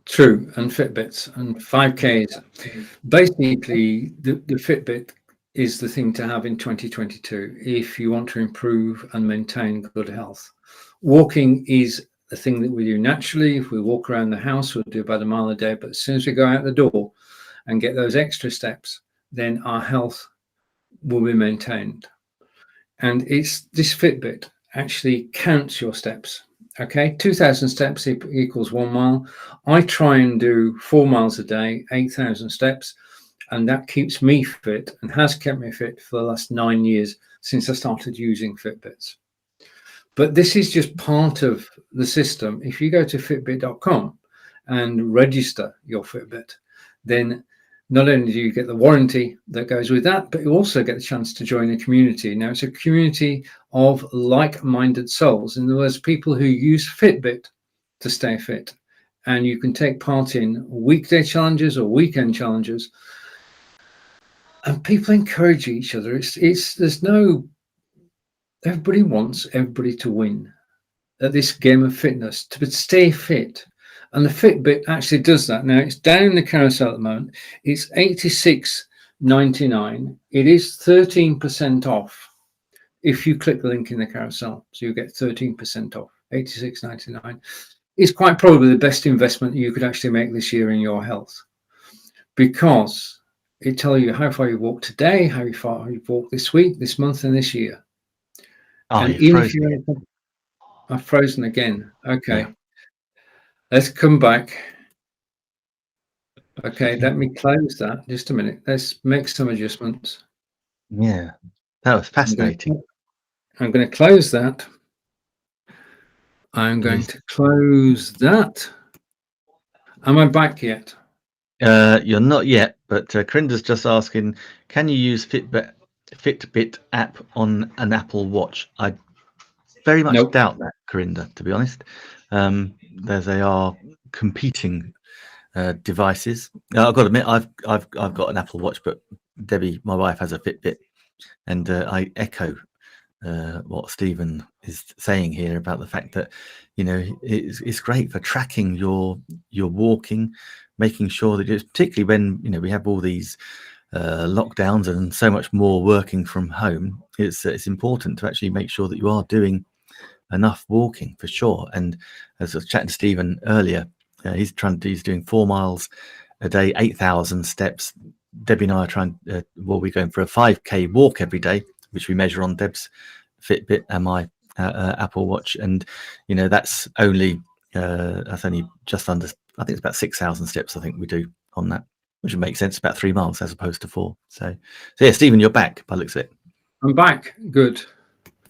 True, and Fitbits and 5Ks. Basically, the Fitbit is the thing to have in 2022 if you want to improve and maintain good health. Walking is a thing that we do naturally. If we walk around the house, we'll do about a mile a day. But as soon as we go out the door and get those extra steps, then our health will be maintained. And it's this Fitbit actually counts your steps. Okay, 2,000 steps equals 1 mile. I try and do 4 miles a day, 8,000 steps, and that keeps me fit and has kept me fit for the last 9 years since I started using Fitbits. But this is just part of the system. If you go to fitbit.com and register your Fitbit, then not only do you get the warranty that goes with that, but you also get the chance to join a community. Now, it's a community of like-minded souls. In other words, people who use Fitbit to stay fit. And you can take part in weekday challenges or weekend challenges. And people encourage each other. Everybody wants everybody to win at this game of fitness, to stay fit. And the Fitbit actually does that. Now, it's down in the carousel at the moment. It's $86.99. It is 13% off if you click the link in the carousel. So you get 13% off, $86.99. It's quite probably the best investment you could actually make this year in your health, because it tells you how far you walked today, how far you've walked this week, this month, and this year. And even if you're I've frozen again. Okay. Yeah. Let's come back. Okay, let me close that. Just a minute. Let's make some adjustments. Yeah, that was fascinating. I'm going to close that. I'm going to close that. Am I back yet? You're not yet, but Corinda's just asking, can you use Fitbit app on an Apple Watch? I very much doubt that, Corinda, to be honest. They are competing devices. I've got to admit, I've got an Apple Watch, but Debbie, my wife, has a Fitbit, And I echo what Stephen is saying here about the fact that, you know, it's great for tracking your walking, making sure that, particularly when, you know, we have all these lockdowns and so much more working from home, it's important to actually make sure that you are doing enough walking for sure. And as I was chatting to Stephen earlier, he's doing 4 miles a day, 8,000 steps. Debbie and I are trying, we're going for a 5k walk every day, which we measure on Deb's Fitbit and my Apple Watch. And, you know, that's only just under, I think it's about 6,000 steps I think we do on that, which would make sense, about 3 miles as opposed to 4. So yeah, Stephen, you're back by the looks of it. I'm back. Good.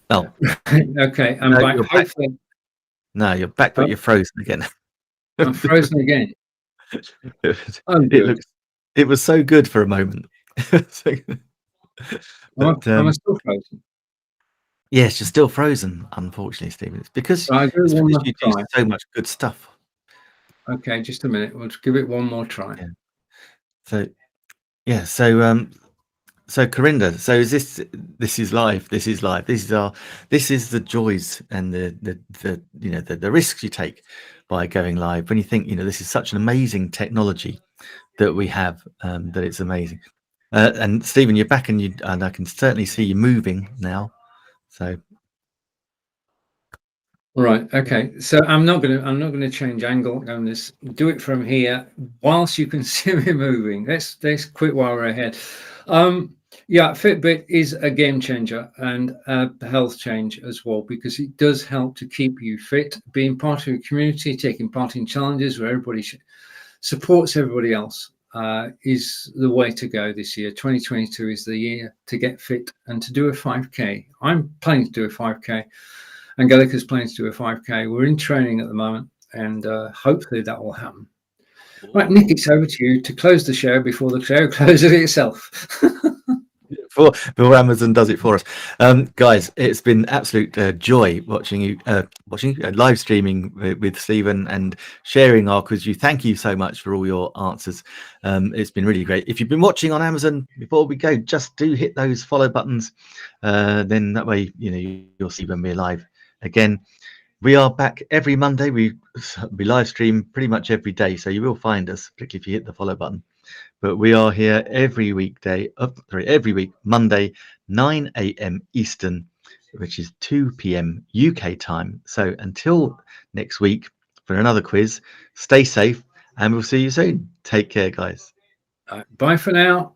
Oh, okay. I'm back. Hopefully. No, you're back, but you're frozen again. I'm frozen again. It was so good for a moment. Am I still frozen? Yes, you're still frozen, unfortunately, Stephen. It's because you do so much good stuff. Okay, just a minute. We'll give it one more try. Yeah. So Corinda, so is this is live. This is the joys and the you know, the risks you take by going live. When you think, you know, this is such an amazing technology that we have, that it's amazing. And Stephen, you're back, and I can certainly see you moving now. So right, okay. So I'm not gonna change angle. I'm gonna do it from here whilst you can see me moving. Let's quit while we're ahead. Yeah, Fitbit is a game changer and a health change as well, because it does help to keep you fit, being part of a community, taking part in challenges where everybody supports everybody else. Is the way to go this year. 2022 is the year to get fit and to do a 5k. I'm planning to do a 5k. Angelica's planning to do a 5k. We're in training at the moment, and hopefully that will happen. Right, Nick, it's over to you to close the show before the show closes itself. Before Amazon does it for us. Guys, it's been absolute joy watching you live streaming with Stephen and sharing our quiz. Thank you so much for all your answers. It's been really great. If you've been watching on Amazon, before we go, just do hit those follow buttons. Then that way, you know, you'll see when we're live again. We are back every Monday. We live stream pretty much every day, so you will find us, particularly if you hit the follow button. But we are here every week, Monday, 9 a.m. Eastern, which is 2 p.m. UK time. So until next week for another quiz, stay safe, and we'll see you soon. Take care, guys. Bye for now.